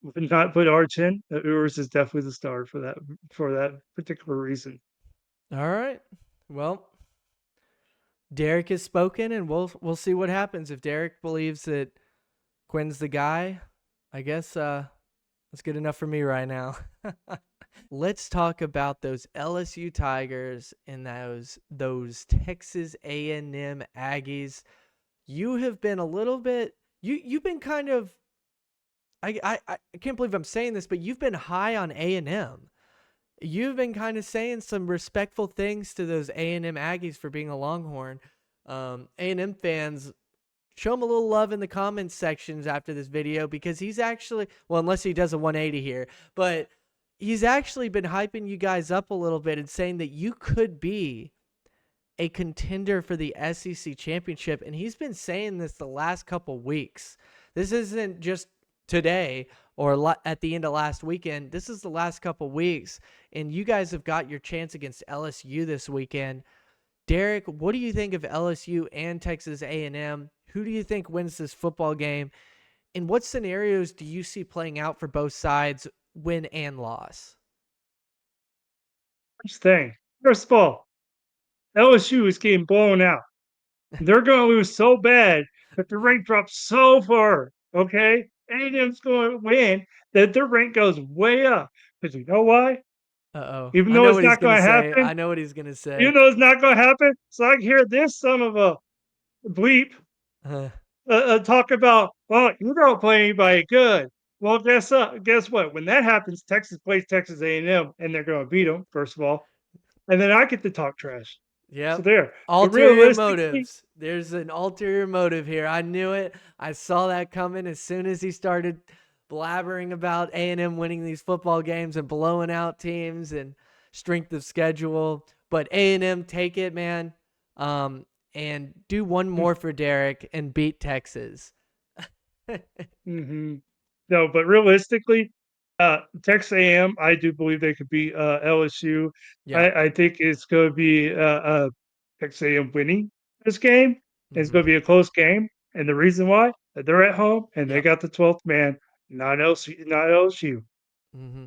would not put Arch in. Ewers is definitely the star for that particular reason. All right. Well, Derek has spoken, and we'll see what happens. If Derek believes that Quinn's the guy, I guess that's good enough for me right now. Let's talk about those LSU Tigers and those Texas A&M Aggies. You have been a little bit you've been kind of I can't believe I'm saying this, but you've been high on A&M. You've been kind of saying some respectful things to those A&M Aggies for being a Longhorn. A&M fans, show him a little love in the comments sections after this video because he's actually, well, unless he does a 180 here, but he's actually been hyping you guys up a little bit and saying that you could be a contender for the SEC championship. And he's been saying this the last couple weeks. This isn't just today or at the end of last weekend. This is the last couple weeks. And you guys have got your chance against LSU this weekend. Derek, what do you think of LSU and Texas A&M? Who do you think wins this football game? And what scenarios do you see playing out for both sides, win and loss? First thing, first of all, LSU is getting blown out. They're going to lose so bad that the rank drops so far. Okay, A&M's going to win that their rank goes way up. Because you know why? Uh-oh. Even I though know it's what he's not gonna going to say. happen, I know what he's gonna even say. though it's not going to happen, so I can hear this son of a bleep Uh, talk about, well, you don't play anybody good. Well, guess what? When that happens, Texas plays Texas A&M, and they're going to beat them first of all, and then I get to talk trash. So yep. there. But Ulterior realistically, motives. There's an ulterior motive here. I knew it. I saw that coming as soon as he started blabbering about A&M winning these football games and blowing out teams and strength of schedule. But A&M, take it, man. Um, and do one more for Derek and beat Texas. mhm. No, but realistically, Texas A&M, I do believe they could beat LSU. Yeah. I think it's going to be Texas A&M winning this game. It's Mm-hmm. going to be a close game, and the reason why they're at home and they Yep. got the 12th man, not LSU. Not LSU. Mm-hmm.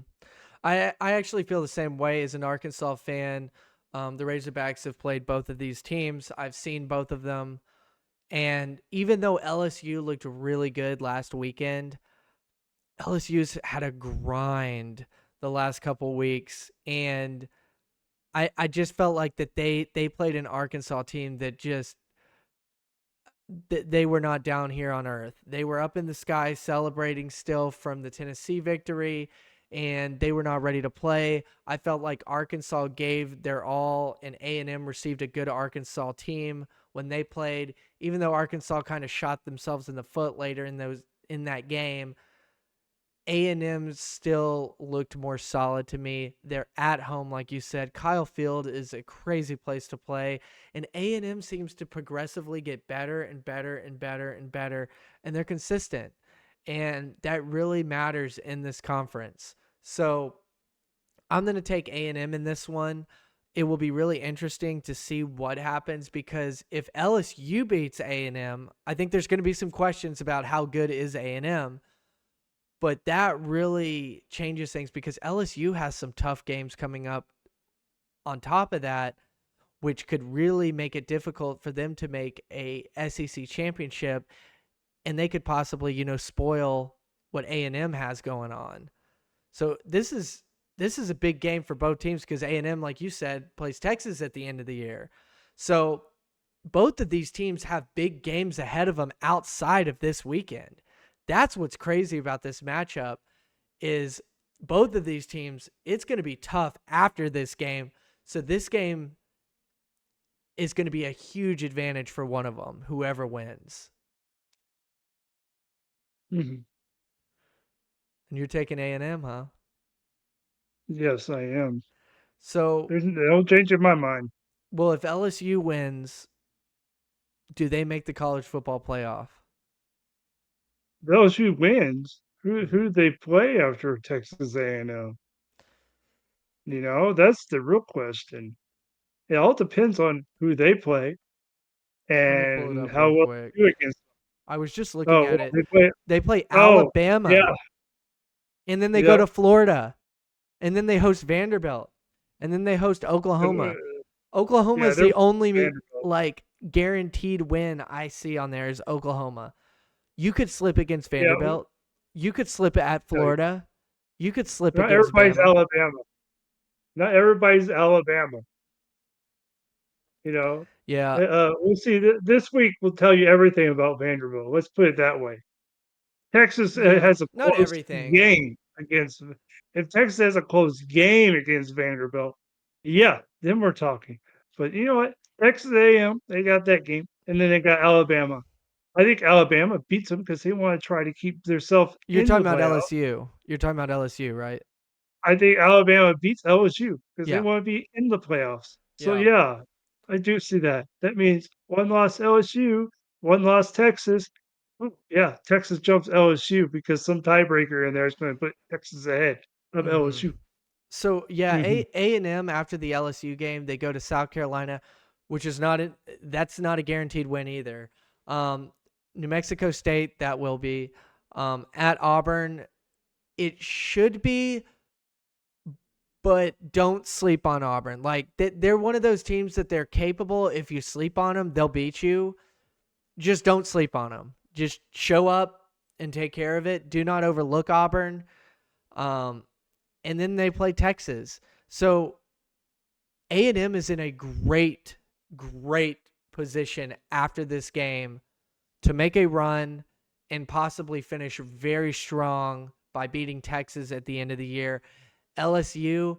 I actually feel the same way as an Arkansas fan. The Razorbacks have played both of these teams. I've seen both of them. And even though LSU looked really good last weekend, LSU's had a grind the last couple weeks. And I just felt like that they played an Arkansas team that just they were not down here on earth. They were up in the sky celebrating still from the Tennessee victory, and they were not ready to play. I felt like Arkansas gave their all, and A&M received a good Arkansas team when they played. Even though Arkansas kind of shot themselves in the foot later in that game, A&M still looked more solid to me. They're at home, like you said. Kyle Field is a crazy place to play, and A&M seems to progressively get better and better and better and better, and they're consistent, and that really matters in this conference. So I'm going to take A&M in this one. It will be really interesting to see what happens because if LSU beats A&M, I think there's going to be some questions about how good is A&M, but that really changes things because LSU has some tough games coming up on top of that, which could really make it difficult for them to make a SEC championship, and they could possibly, spoil what A&M has going on. So this is a big game for both teams because A&M, like you said, plays Texas at the end of the year. So both of these teams have big games ahead of them outside of this weekend. That's what's crazy about this matchup is both of these teams, it's going to be tough after this game. So this game is going to be a huge advantage for one of them, whoever wins. Mhm. And you're taking A&M, huh? Yes, I am. So, There's no change in my mind. well, if LSU wins, do they make the college football playoff? LSU wins. Mhm. Who do they play after Texas A&M? That's the real question. It all depends on who they play Let me pull it and up how real well quick. they do against. I was just looking Oh, at well, it. they play. They play Oh, yeah, Alabama, and then they go yep. to Florida, and then they host Vanderbilt, and then they host Uh, Oklahoma. Oklahoma yeah, is they're the only Vanderbilt. like guaranteed win I see on there is Oklahoma. You could slip against Yeah, Vanderbilt. You could slip at no, Florida. You could slip not against everybody's Bama. Alabama. Not everybody's Alabama. You know, Yeah, we'll see. This week will tell you everything about Vanderbilt. Let's put it that way. Texas yeah, has a not close everything. game against. If Texas has a close game against Vanderbilt, yeah, then we're talking. But you know what? Texas A&M, they got that game, and then they got Alabama. I think Alabama beats them because they want to try to keep themselves You're in talking the about playoff. LSU. You're talking about LSU, right? I think Alabama beats LSU because they Yeah, want to be in the playoffs. So yeah. yeah, I do see that. That means one loss LSU, one loss Texas. Ooh, yeah, Texas jumps LSU because some tiebreaker in there is going to put Texas ahead of Mm-hmm. LSU. So yeah, Hmm. A and M after the LSU game, they go to South Carolina, which is that's not a guaranteed win either. Um, New Mexico State that will be at Auburn. It should be, but don't sleep on Auburn. Like they're one of those teams that they're capable. If you sleep on them, they'll beat you. Just don't sleep on them. Just show up and take care of it. Do not overlook Auburn. Um, and then they play Texas. So A&M is in a great, great position after this game to make a run and possibly finish very strong by beating Texas at the end of the year. LSU,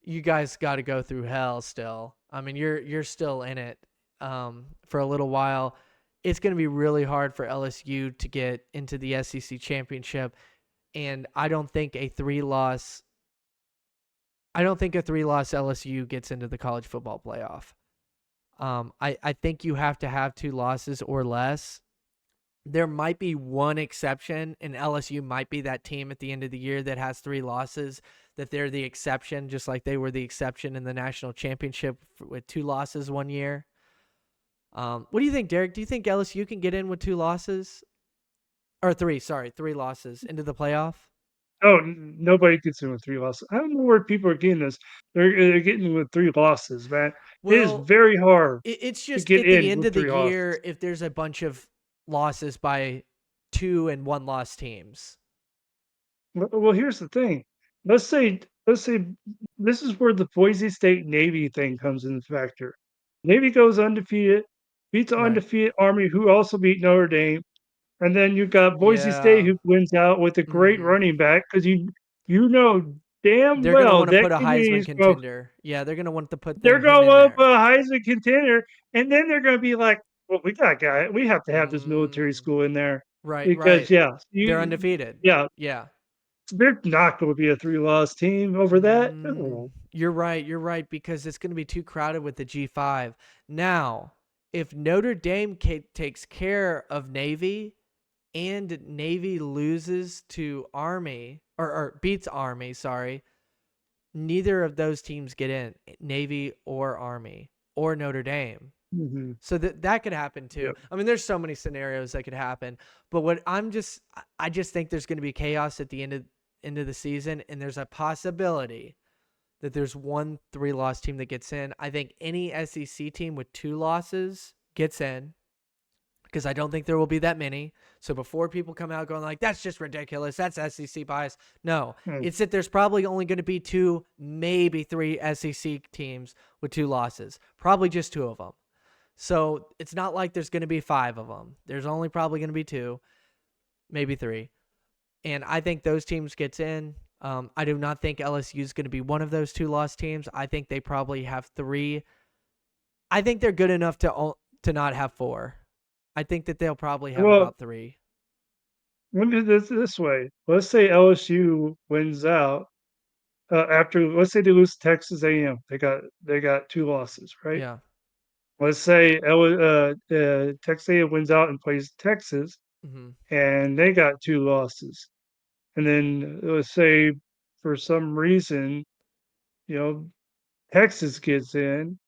you guys got to go through hell still. I mean, you're still in it for a little while. It's going to be really hard for LSU to get into the SEC championship, and I don't think a three-loss LSU gets into the college football playoff. I think you have to have 2 losses or less. There might be one exception, and LSU might be that team at the end of the year that has 3 losses, that they're the exception, just like they were the exception in the national championship with 2 losses one year. What do you think, Derek? Do you think LSU can get in with 2 losses? Or 3 losses into the playoff? Oh, nobody gets in with 3 losses. I don't know where people are getting this. They're getting with 3 losses, man. It is Well, very hard it's to just get at the in end with of the 3 losses. year, if there's a bunch of losses by 2 and 1 loss teams. Well, here's the thing. Let's say this is where the Boise State Navy thing comes into factor. Navy goes undefeated, beats the Right. undefeated Army, who also beat Notre Dame, and then you got Boise State, Yeah. who wins out with a great Mhm. running back because you know damn They're going to well want to that put a community Heisman is going contender. Yeah, they're going to want to put they're him going in to up a there. Heisman contender, and then they're going to be like, "Well, we got guy. We have to have this military Mm, school in there right, because right. yeah, They're you undefeated. yeah, Yeah. they're not going to be a 3-loss team over that." No. You're right. You're right because it's going to be too crowded with the G5. Now, if Notre Dame takes care of Navy and Navy loses to Army or beats Army, sorry, neither of those teams get in, Navy or Army or Notre Dame. Mhm. So that could happen too. Yep. I mean, there's so many scenarios that could happen. But I just think there's going to be chaos at the end of the season, and there's a possibility that there's one 3-loss team that gets in. I think any SEC team with 2 losses gets in because I don't think there will be that many. So before people come out going like, that's just ridiculous, that's SEC bias. No, Mm. it's that there's probably only going to be 2, maybe 3 SEC teams with 2 losses. Probably just 2 of them. So it's not like there's going to be 5 of them. There's only probably going to be 2, maybe 3. And I think those teams gets in. I do not think LSU is going to be one of those 2-loss teams. I think they probably have 3. I think they're good enough to not have 4. I think that they'll probably have Well, about 3. let me this way. Let's say LSU wins out after. Let's say they lose to Texas A&M. They got 2 losses, right? Yeah. Let's say Texas A&M wins out and plays Texas, Hmm. and they got 2 losses. And then let's say for some reason, you know, Texas gets in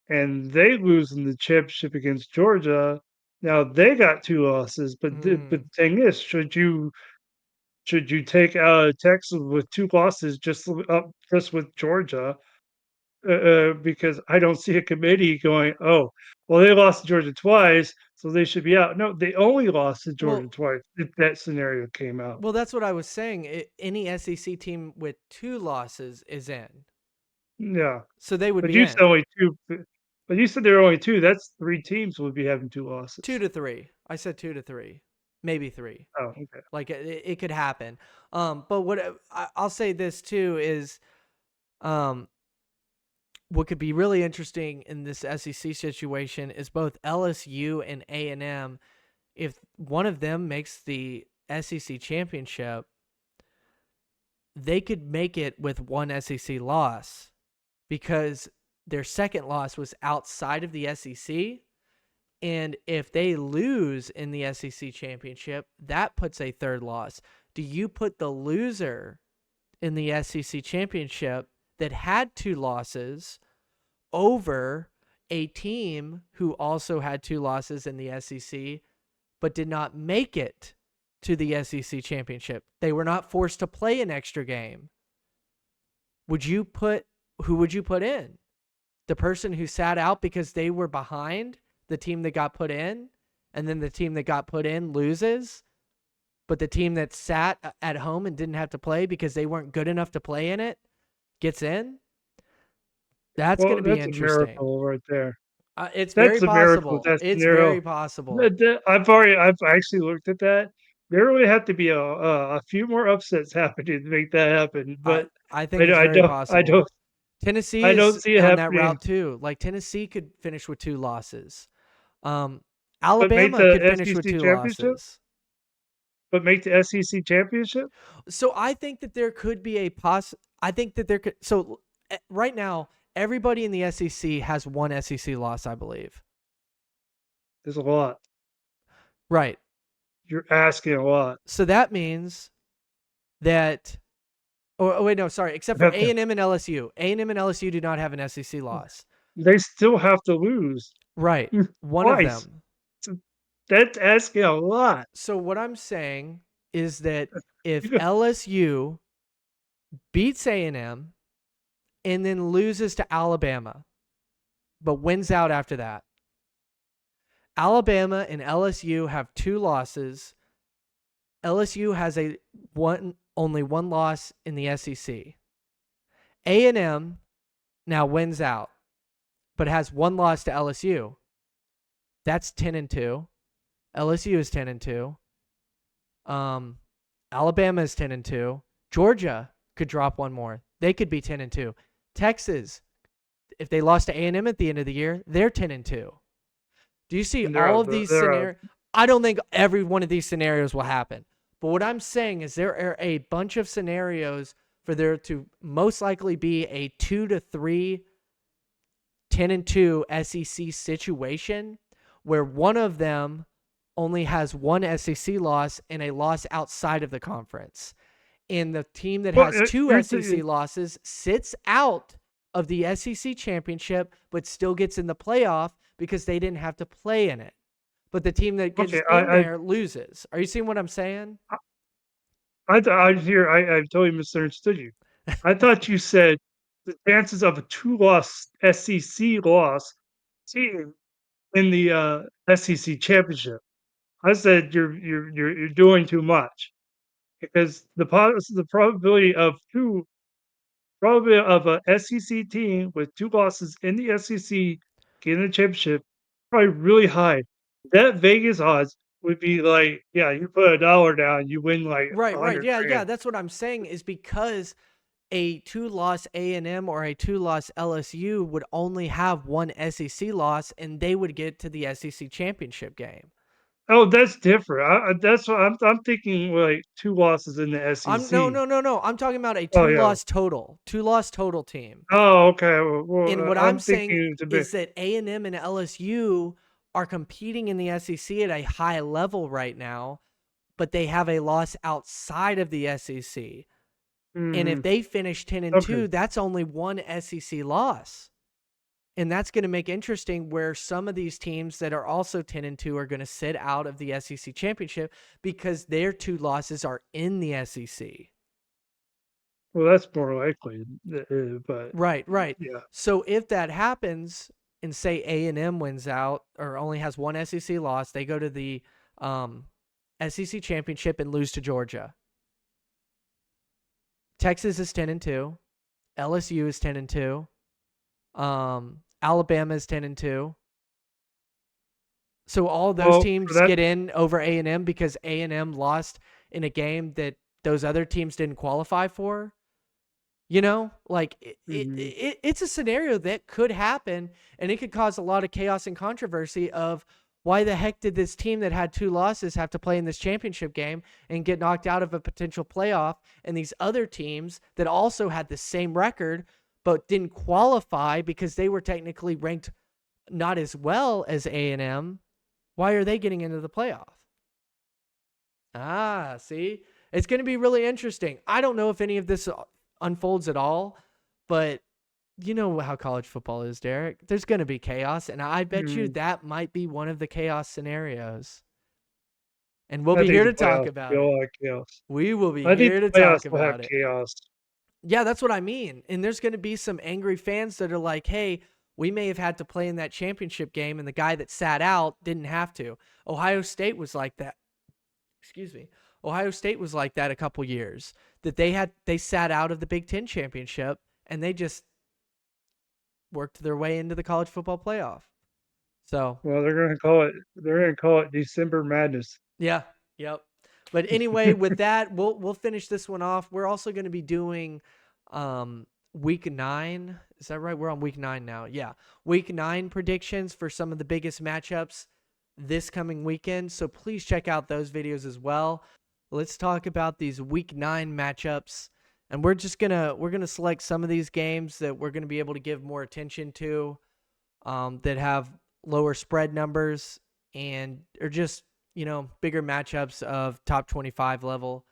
and they lose in the championship against Georgia. Now they got 2 losses, but the thing is, should you take Texas with 2 losses just with Georgia? Because I don't see a committee going, "Oh, well, they lost to Georgia twice, so they should be out." No, they only lost to Georgia Well, twice if that scenario came out. that's what I was saying. Any SEC team with 2 losses is in. Yeah, So they would but be you said in. only 2 but you said there are only 2, that's 3 teams would be having 2 2 losses. to 3. I said 2 to 3. Maybe 3. Oh, okay. Like it could happen. But I'll say this too is um, what could be really interesting in this SEC situation is both LSU and A&M. If one of them makes the SEC championship, they could make it with one SEC loss because their second loss was outside of the SEC. And if they lose in the SEC championship, that puts a third loss. Do you put the loser in the SEC championship that had 2 losses over a team who also had 2 losses in the SEC but did not make it to the SEC championship? They were not forced to play an extra game. would you put who would you put in? The person who sat out because they were behind the team that got put in, and then the team that got put in loses, but the team that sat at home and didn't have to play because they weren't good enough to play in it gets in? That's going to Well, be that's a interesting. miracle right there. It's very That's a miracle, possible. that It's scenario. very possible. I've actually looked at that. There would have to be a few more upsets happening to make that happen, but I think it's I very don't I possible. don't Tennessee I don't is see it on that happening. route too. Like Tennessee could finish with 2 losses. Um, But make Alabama the could finish with SEC 2 championship? losses. But make the SEC championship? So I think that there could be I think that there could. So right now, everybody in the SEC has one SEC loss, I believe. There's a lot. Right. You're asking a lot. So that means that. Oh wait, no, sorry. Except You for have to A&M and LSU. A&M and LSU do not have an SEC loss. they still have to lose Right. One of twice. them. So that's asking a lot. So what I'm saying is that if You got LSU beats A&M and then loses to Alabama, but wins out after that, Alabama and LSU have 2 losses. LSU has only one loss in the SEC. A&M now wins out, but has 1 loss to LSU. That's 10-2. LSU is 10-2. Alabama is 10-2. Georgia could drop one more. They could be 10-2. Texas, if they lost to A&M at the end of the year, they're 10-2. Do you see and all of these they're out. scenarios? I don't think every one of these scenarios will happen. But what I'm saying is there are a bunch of scenarios for there to most likely be a 2-3 10-2 SEC situation where one of them only has one SEC loss and a loss outside of the conference. And the team that Well, has 2 here's the SEC losses sits out of the SEC championship but still gets in the playoff because they didn't have to play in it. But the team that gets okay, in there loses. Are you seeing what I'm saying? I totally misunderstood you. I thought you said the chances of a two-loss SEC loss team in the, SEC championship. I said you're doing too much because the probability of 2 probably of a SEC team with 2 losses in the SEC getting the championship, probably really high. That Vegas odds would be like, yeah, you put a dollar down, you win like Right, right. 100 Yeah, yeah. grand. That's what I'm saying is because a 2-loss A&M or a 2-loss LSU would only have one SEC loss and they would get to the SEC championship game. Oh, that's different. That's what I'm thinking like 2 losses in the I'm no, SEC. no, no, no. I'm talking about a Oh, yeah. 2-loss total. 2-loss total team. Oh, okay. And what I'm I'm saying thinking it's a bit is that A&M and LSU are competing in the SEC at a high level right now, but they have a loss outside of the SEC. And if mm, they finish 10 and okay. 2, that's only one SEC loss. And that's going to make interesting where some of these teams that are also 10-2 are going to sit out of the SEC championship because their 2 losses are in the SEC. Well, that's more likely, but Right, right. yeah. So if that happens and say A&M wins out or only has one SEC loss, they go to the SEC championship and lose to Georgia. Texas is 10-2. LSU is 10-2. Alabama is 10-2. So all those Well, for teams that get in over A&M because A&M lost in a game that those other teams didn't qualify for. You know, like mhm. it's a scenario that could happen, and it could cause a lot of chaos and controversy of why the heck did this team that had 2 losses have to play in this championship game and get knocked out of a potential playoff, and these other teams that also had the same record but didn't qualify because they were technically ranked not as well as A&M, why are they getting into the playoff? Ah, see? It's going to be really interesting. I don't know if any of this unfolds at all, but you know how college football is, Derek. There's going to be chaos, and I bet you Mm, that might be one of the chaos scenarios. And we'll I be think here the to talk playoffs will be about a it. lot of chaos. We will be I think here to the playoffs talk will have about it. chaos. Yeah, that's what I mean. And there's going to be some angry fans that are like, hey, we may have had to play in that championship game, and the guy that sat out didn't have to. Ohio State was like that. Excuse me. Ohio State was like that a couple years that they sat out of the Big Ten championship and they just worked their way into the college football playoff. So Well, they're gonna call it December Madness. yeah, yep. But anyway, with that, we'll finish this one off. We're also going to be doing week 9. Is that right? We're on week 9 now. Yeah. Week 9 predictions for some of the biggest matchups this coming weekend. So please check out those videos as well. Let's talk about these week 9 matchups. And we're gonna select some of these games that we're gonna be able to give more attention to, that have lower spread numbers and are just, bigger matchups of top 25 level.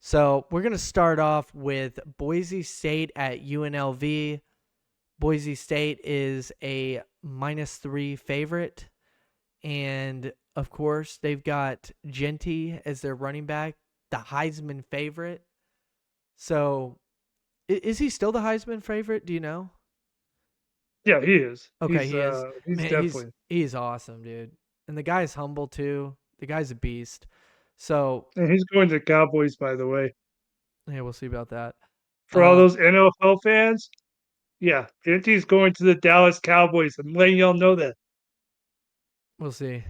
So we're going to start off with Boise State at UNLV. Boise State is a -3 favorite. And of course, they've got Genty as their running back, the Heisman favorite. So is he still the Heisman favorite? Do you know? Yeah, he is. Okay, He's he is. uh he's Man, he's definitely he's awesome, dude. And the guy's humble too. The guy's a beast. So and he's going to the Cowboys, by the way. yeah, we'll see about that. For all Um, those NFL fans, yeah, Genty's going to the Dallas Cowboys. I'm letting y'all know that. we'll see.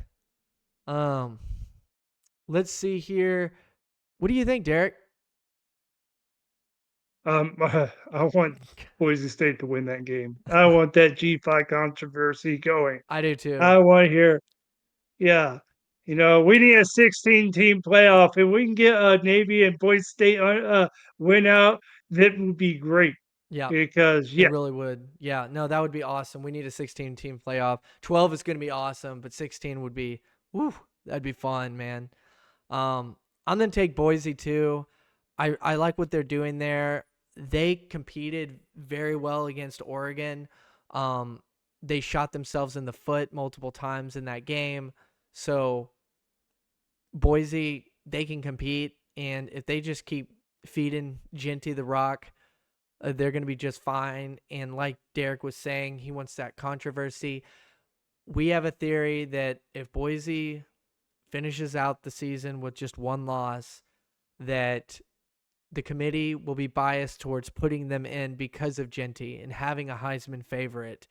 Um, let's see here. What do you think, Derek? I want Boise State to win that game. I want that G5 controversy going. I do too. I want to hear, yeah, we need a 16-team playoff. If we can get Navy and Boise State win out, that would be great. Yeah, Because it yeah, really would. Yeah, no, that would be awesome. We need a 16 team playoff. 12 is going to be awesome, but 16 would be, woo, that'd be fun, man. Um, I'm gonna take Boise too. I like what they're doing there. They competed very well against Oregon. Um, they shot themselves in the foot multiple times in that game. So Boise, they can compete, and if they just keep feeding Genty the rock, they're going to be just fine. And like Derek was saying, he wants that controversy. We have a theory that if Boise finishes out the season with just one loss, that the committee will be biased towards putting them in because of Genty and having a Heisman favorite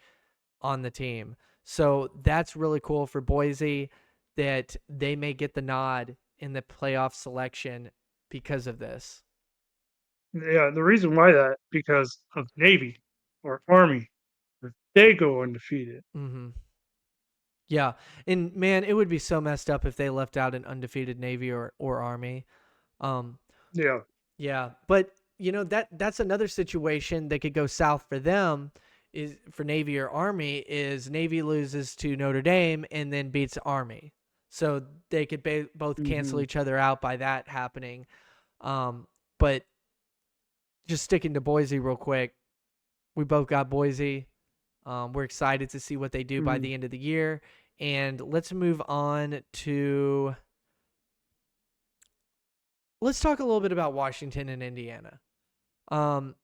on the team. So that's really cool for Boise that they may get the nod in the playoff selection because of this. yeah. The reason why that because of Navy or Army, if they go undefeated. Mm-hmm. Yeah, and man, it would be so messed up if they left out an undefeated Navy or Army. Um, Yeah. yeah, but that's another situation that could go south for them. Is for Navy or Army is Navy loses to Notre Dame and then beats Army, so they could both cancel Hmm. each other out by that happening. But just sticking to Boise real quick, we both got Boise. We're excited to see what they do by Hmm. the end of the year. And let's talk a little bit about Washington and Indiana. Um,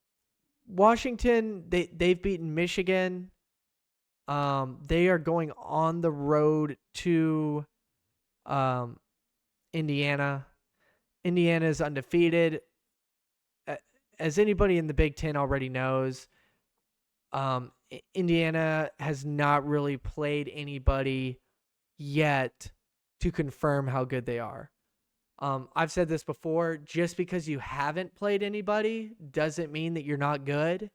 Washington, they've beaten Michigan. They are going on the road to um, Indiana. Indiana is undefeated. As anybody in the Big Ten already knows, Indiana has not really played anybody yet to confirm how good they are. I've said this before, just because you haven't played anybody doesn't mean that you're not good,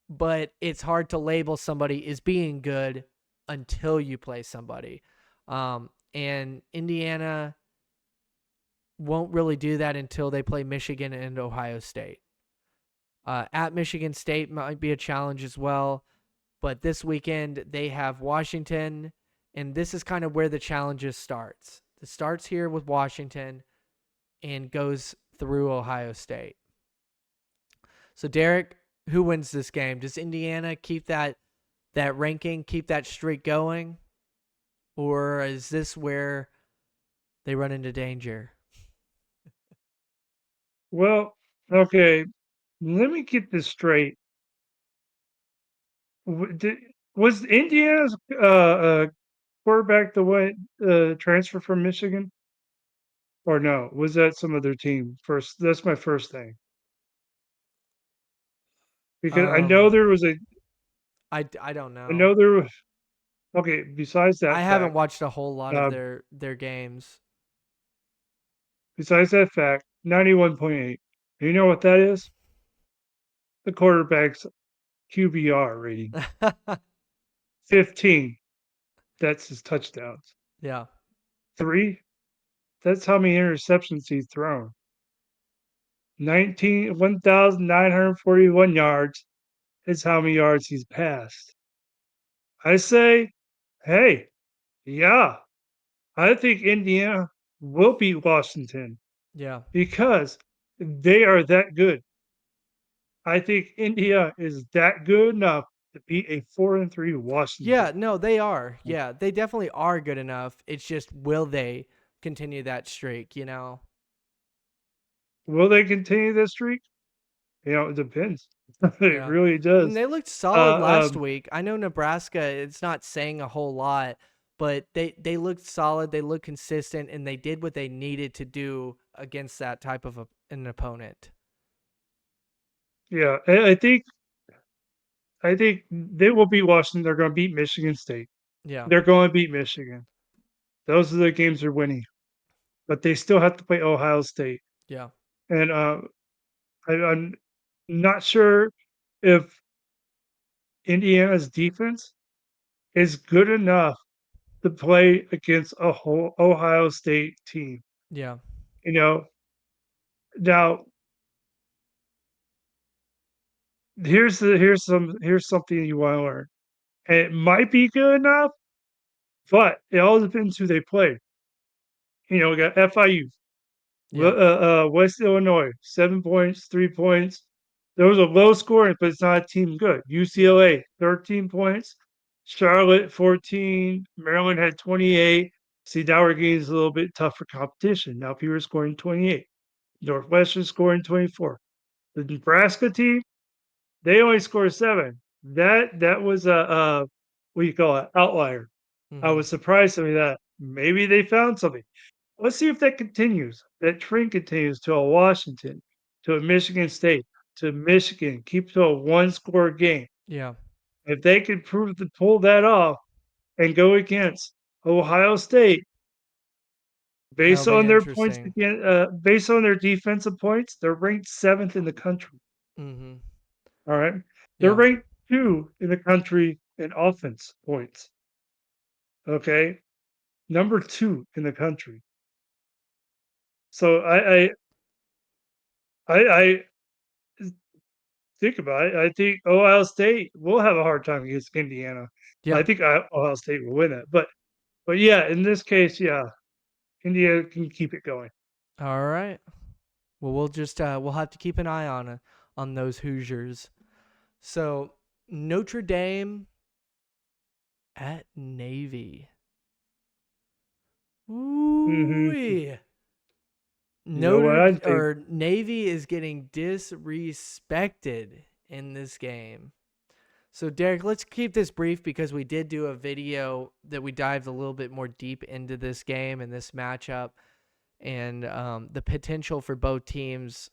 but it's hard to label somebody as being good until you play somebody. And Indiana won't really do that until they play Michigan and Ohio State. At Michigan State might be a challenge as well. But this weekend, they have Washington, and this is kind of where the challenges starts. It starts here with Washington and goes through Ohio State. So, Derek, who wins this game? Does Indiana keep that ranking, keep that streak going? Or is this where they run into danger? Well, okay. let me get this straight. Was Indiana's quarterback the one transfer from Michigan? Or no? Was that some other team? First, that's my first thing because Um, I don't I know. know there was okay. Besides I that haven't fact, watched a whole lot of uh, their games. besides that fact, 91.8. You know what that is? The quarterback's QBR rating. 15. That's his touchdowns. Yeah. 3. That's how many interceptions he's thrown. 1,941 yards is how many yards he's passed. I say, hey, yeah, I think Indiana will beat Washington Yeah. because they are that good. I think India is that good enough to beat a 4-3 Yeah, Washington. no, they are. Yeah, they definitely are good enough. It's just will they continue that streak, you know? Will they continue this streak? It depends. It Yeah. really I mean, does. they looked solid Uh, last week. I know Nebraska, it's not saying a whole lot, but they looked solid, they looked consistent, and they did what they needed to do against that type of an opponent. yeah, I think they will beat Washington. They're going to beat Michigan State. Yeah. They're going to beat Michigan. Those are the games they're winning, but they still have to play Ohio State. Yeah. And I'm not sure if Indiana's defense is good enough to play against a whole Ohio State team. Yeah. You know, now here's something you want to learn. And it might be good enough, but it all depends who they play. We got FIU, Yeah. West Illinois, 7 points, 3 points. Those are low scoring, but it's not a team good. Yeah. UCLA, 13 points. Charlotte, 14. Maryland had 28. See, now we're getting a little bit tougher competition. Now people are scoring 28. Northwestern scoring 24. The Nebraska team, they only scored 7. That was a what do you call it? Outlier. I Mhm. was surprised at that. Maybe they found something. Let's see if that continues. That trend continues to a Washington, to a Michigan State, to Michigan. Keep to a one-score game. Yeah. If they could prove to pull that off and go against Ohio State, That'll based be on their points interesting. again, based on their defensive points, they're ranked 7th in the country. Mhm. All right, they're Yeah. ranked 2 in the country in offense points. Okay, number 2 in the country. So I think about it. I think Ohio State will have a hard time against Indiana. I Yeah. think Ohio State will win it, but yeah, in this case, yeah, Indiana can keep it going. All right. Well, we'll have to keep an eye on those Hoosiers. So, Notre Dame at Navy. Hmm. Ooh. You know what I think? Navy is getting disrespected in this game. So Derek, let's keep this brief because we did do a video that we dived a little bit more deep into this game and this matchup and the potential for both teams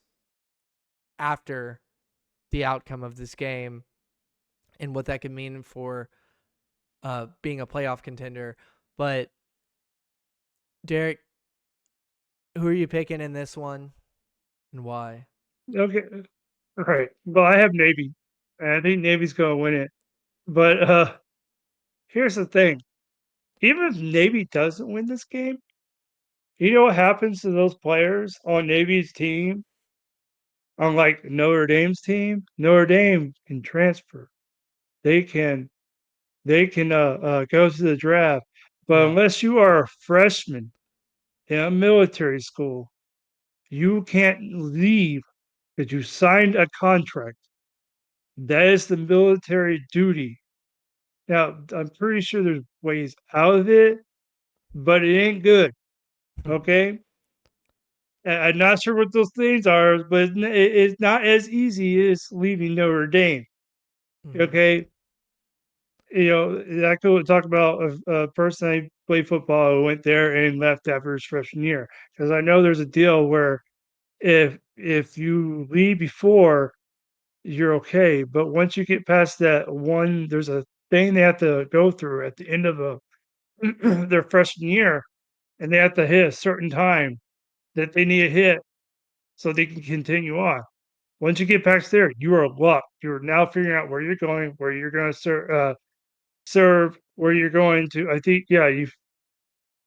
after the outcome of this game and what that could mean for being a playoff contender. But Derek, who are you picking in this one and why? Okay, all right. Well, I have Navy, and I think Navy's going to win it. But here's the thing: even if Navy doesn't win this game, you know what happens to those players on Navy's team, unlike Notre Dame's team? Notre Dame can transfer. They can go to the draft. But Yeah. unless you are a freshman in a military school, you can't leave because you signed a contract. That is the military duty. Now, I'm pretty sure there's ways out of it, but it ain't good. Okay. I'm not sure what those things are, but it's not as easy as leaving Notre Dame. Mhm. Okay, I could talk about a person I played football who went there and left after his freshman year because I know there's a deal where if you leave before, you're okay, but once you get past that one, there's a thing they have to go through at the end of their freshman year, and they have to hit a certain time that they need to hit so they can continue on. Once you get past there, you are locked. You're now figuring out where you're going, where you're going to serve, where you're going to. I think, yeah, you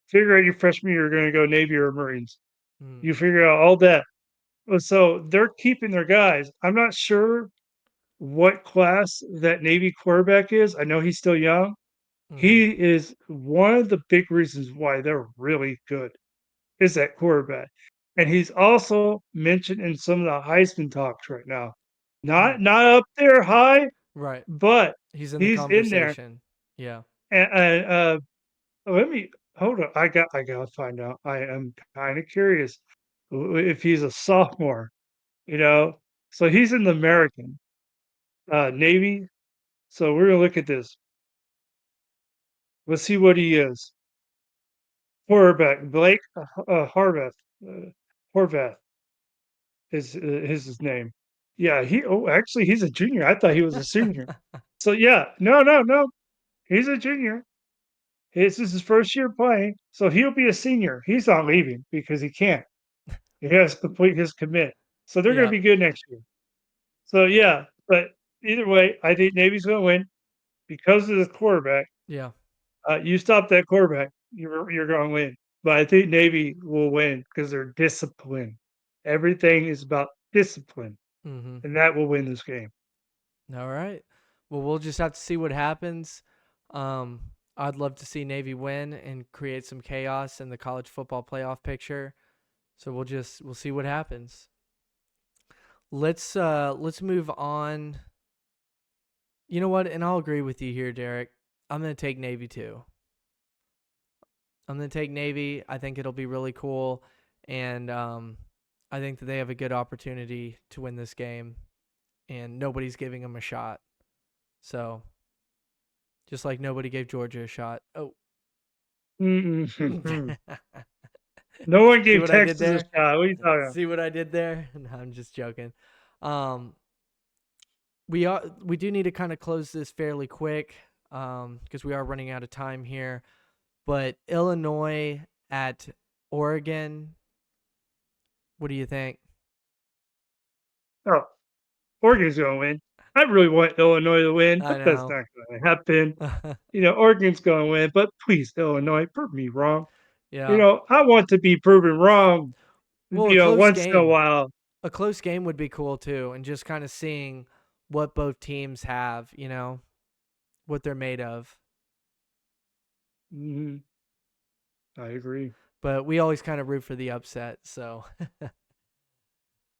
figure out your freshman year, you're going to go Navy or Marines. Mm. You figure out all that. So they're keeping their guys. I'm not sure what class that Navy quarterback is. I know he's still young. Mhm. He is one of the big reasons why they're really good is that quarterback. And he's also mentioned in some of the Heisman talks right now. Mm. Not up there high, Right. but He's in the he's in there. conversation. Yeah. And let me hold on. I gotta find out. I am kind of curious if he's a sophomore. You know, so he's in the American Navy. So we're gonna look at this. Let's see what he is. Quarterback Blake Harvath. Horvath is his name. Yeah, actually he's a junior. I thought he was a senior. So yeah, no, he's a junior. This is his first year playing, so he'll be a senior. He's not leaving because he can't. He has to complete his commit. So they're going to Yeah. be good next year. So yeah, but either way, I think Navy's going to win because of the quarterback. Yeah. You stop that quarterback, you're going to win. But I think Navy will win because they're disciplined. Everything is about discipline, Mhm. and that will win this game. All right. Well, we'll just have to see what happens. I'd love to see Navy win and create some chaos in the college football playoff picture. So we'll see what happens. Let's move on. You know what? And I'll agree with you here, Derek. I'm gonna take Navy too. I'm gonna take Navy. I think it'll be really cool, and I think that they have a good opportunity to win this game, and nobody's giving them a shot. So just like nobody gave Georgia a shot. Oh, Mm-mm. No one see gave what I did Texas a there? shot. What are you talking about? See what I did there? No, I'm just joking. Um, we do need to kind of close this fairly quick because we are running out of time here. But Illinois at Oregon, what do you think? Oh, Oregon's going to win. I really want Illinois to win, I but that's know. not going to happen. Oregon's going to win, but please, Illinois, prove me wrong. Yeah. I want to be proven wrong, Well, once in a while. a close game would be cool too, and just kind of seeing what both teams have, what they're made of. Mhm. I agree. But we always kind of root for the upset. So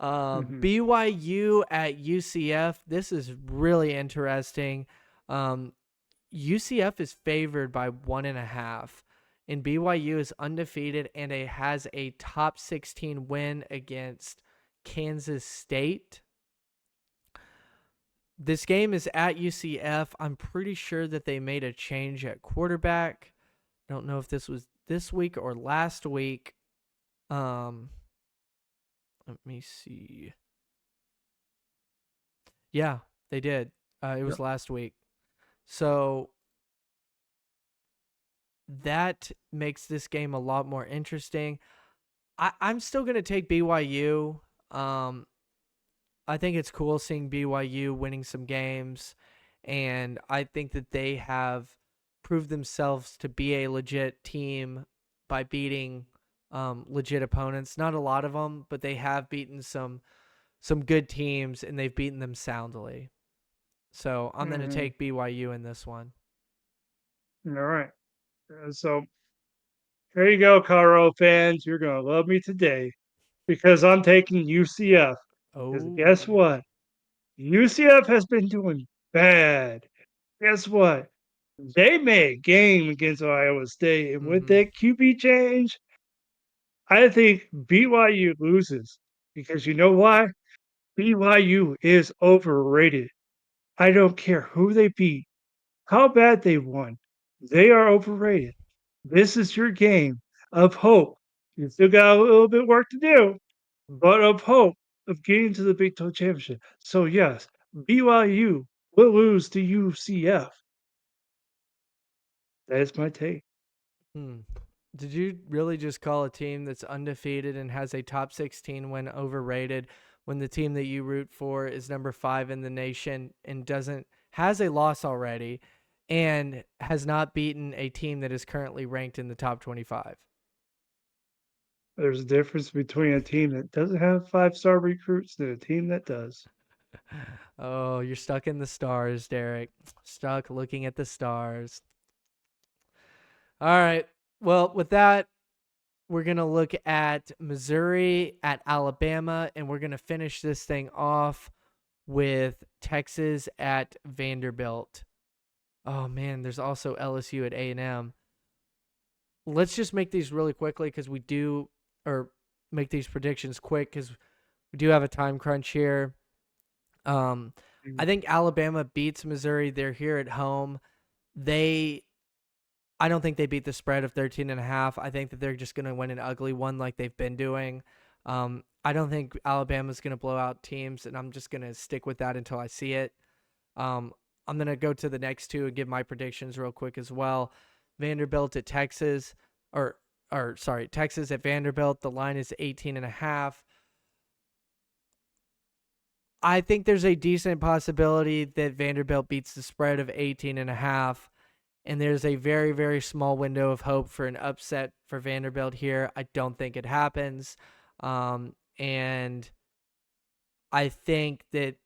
Mhm. BYU at UCF. This is really interesting. Um, UCF is favored by 1.5, and BYU is undefeated and has a top 16 win against Kansas State. This game is at UCF. I'm pretty sure that they made a change at quarterback. I don't know if this was this week or last week. Um, Let me see. Yeah, they did. It Yeah. was last week. So that makes this game a lot more interesting. I'm still going to take BYU. Um, I think it's cool seeing BYU winning some games. And I think that they have proved themselves to be a legit team by beating legit opponents. Not a lot of them, but they have beaten some good teams, and they've beaten them soundly. So I'm going to Mhm. take BYU in this one. All right. So there you go, Colorado fans. You're going to love me today because I'm taking UCF. Because guess Oh. what? UCF has been doing bad. Guess what? They made a game against Iowa State, and with Mm-hmm. that QB change, I think BYU loses because you know why? BYU is overrated. I don't care who they beat, how bad they won. They are overrated. This is your game of hope. You still got a little bit of work to do, but of hope of getting to the Big 12 championship. So yes, BYU will lose to UCF. That is my take. Hmm. Did you really just call a team that's undefeated and has a top 16 win overrated when the team that you root for is number 5 in the nation and doesn't has a loss already and has not beaten a team that is currently ranked in the top 25? There's a difference between a team that doesn't have five-star recruits and a team that does. Oh, you're stuck in the stars, Derek. Stuck looking at the stars. All right. Well, with that, we're going to look at Missouri at Alabama, and we're going to finish this thing off with Texas at Vanderbilt. Oh man, there's also LSU at A&M. Let's just make these really quickly because we do, or make these predictions quick because we do have a time crunch here. Um, I Mm, think Alabama beats Missouri. They're here at home. They I don't think they beat the spread of 13.5. I think that they're just going to win an ugly one like they've been doing. I don't think Alabama's going to blow out teams, and I'm just going to stick with that until I see it. Um, I'm going to go to the next two and give my predictions real quick as well. Vanderbilt at Texas, or sorry, Texas at Vanderbilt. The line is 18.5. I think there's a decent possibility that Vanderbilt beats the spread of 18.5. And there's a very, very small window of hope for an upset for Vanderbilt here. I don't think it happens. And I think that,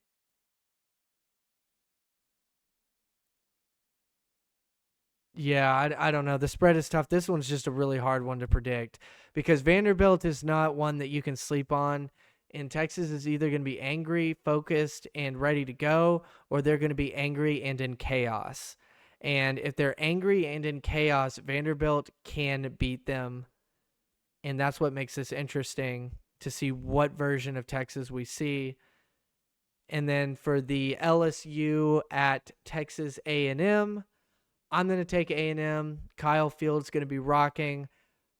yeah, I don't know. The spread is tough. This one's just a really hard one to predict because Vanderbilt is not one that you can sleep on. And Texas is either going to be angry, focused, and ready to go, or they're going to be angry and in chaos. And if they're angry and in chaos, Vanderbilt can beat them. And that's what makes this interesting to see what version of Texas we see. And then for the LSU at Texas A&M, I'm going to take A&M. Kyle Field's going to be rocking.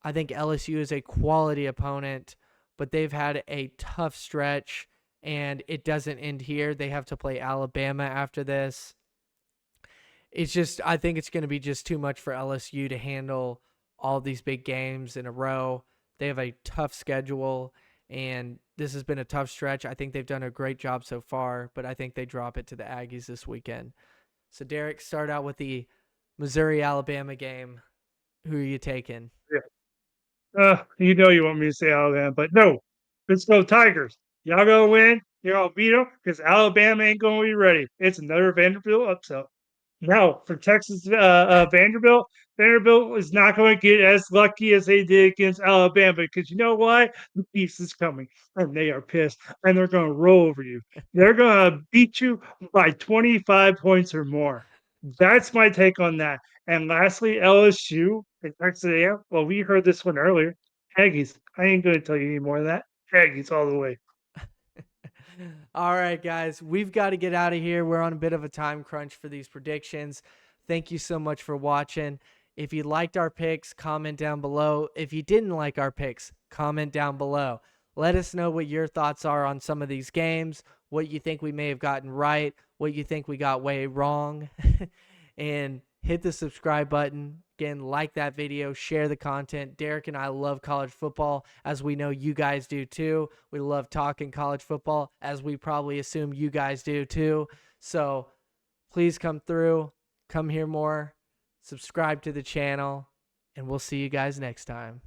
I think LSU is a quality opponent, but they've had a tough stretch, and it doesn't end here. They have to play Alabama after this. It's just, I think it's going to be just too much for LSU to handle all these big games in a row. They have a tough schedule, and this has been a tough stretch. I think they've done a great job so far, but I think they drop it to the Aggies this weekend. So, Derek, start out with the Missouri Alabama game. Who are you taking? yeah. You know you want me to say Alabama, but no. Let's go Tigers. Y'all gonna win. You're gonna beat them because Alabama ain't gonna be ready. It's another Vanderbilt upset. Now for Texas Vanderbilt, Vanderbilt is not going to get as lucky as they did against Alabama because you know why? The Beast is coming and they are pissed and they're going to roll over you. They're going to beat you by 25 points or more. That's my take on that. And lastly, LSU and Texas A&M. Well, we heard this one earlier. Aggies. I ain't going to tell you any more of that. Aggies all the way. All right, guys, we've got to get out of here. We're on a bit of a time crunch for these predictions. Thank you so much for watching. If you liked our picks, comment down below. If you didn't like our picks, comment down below. Let us know what your thoughts are on some of these games, what you think we may have gotten right, what you think we got way wrong. And hit the subscribe button. Again, like that video, share the content. Derek and I love college football, as we know you guys do too. We love talking college football, as we probably assume you guys do too. So please come through, come hear more, subscribe to the channel, and we'll see you guys next time.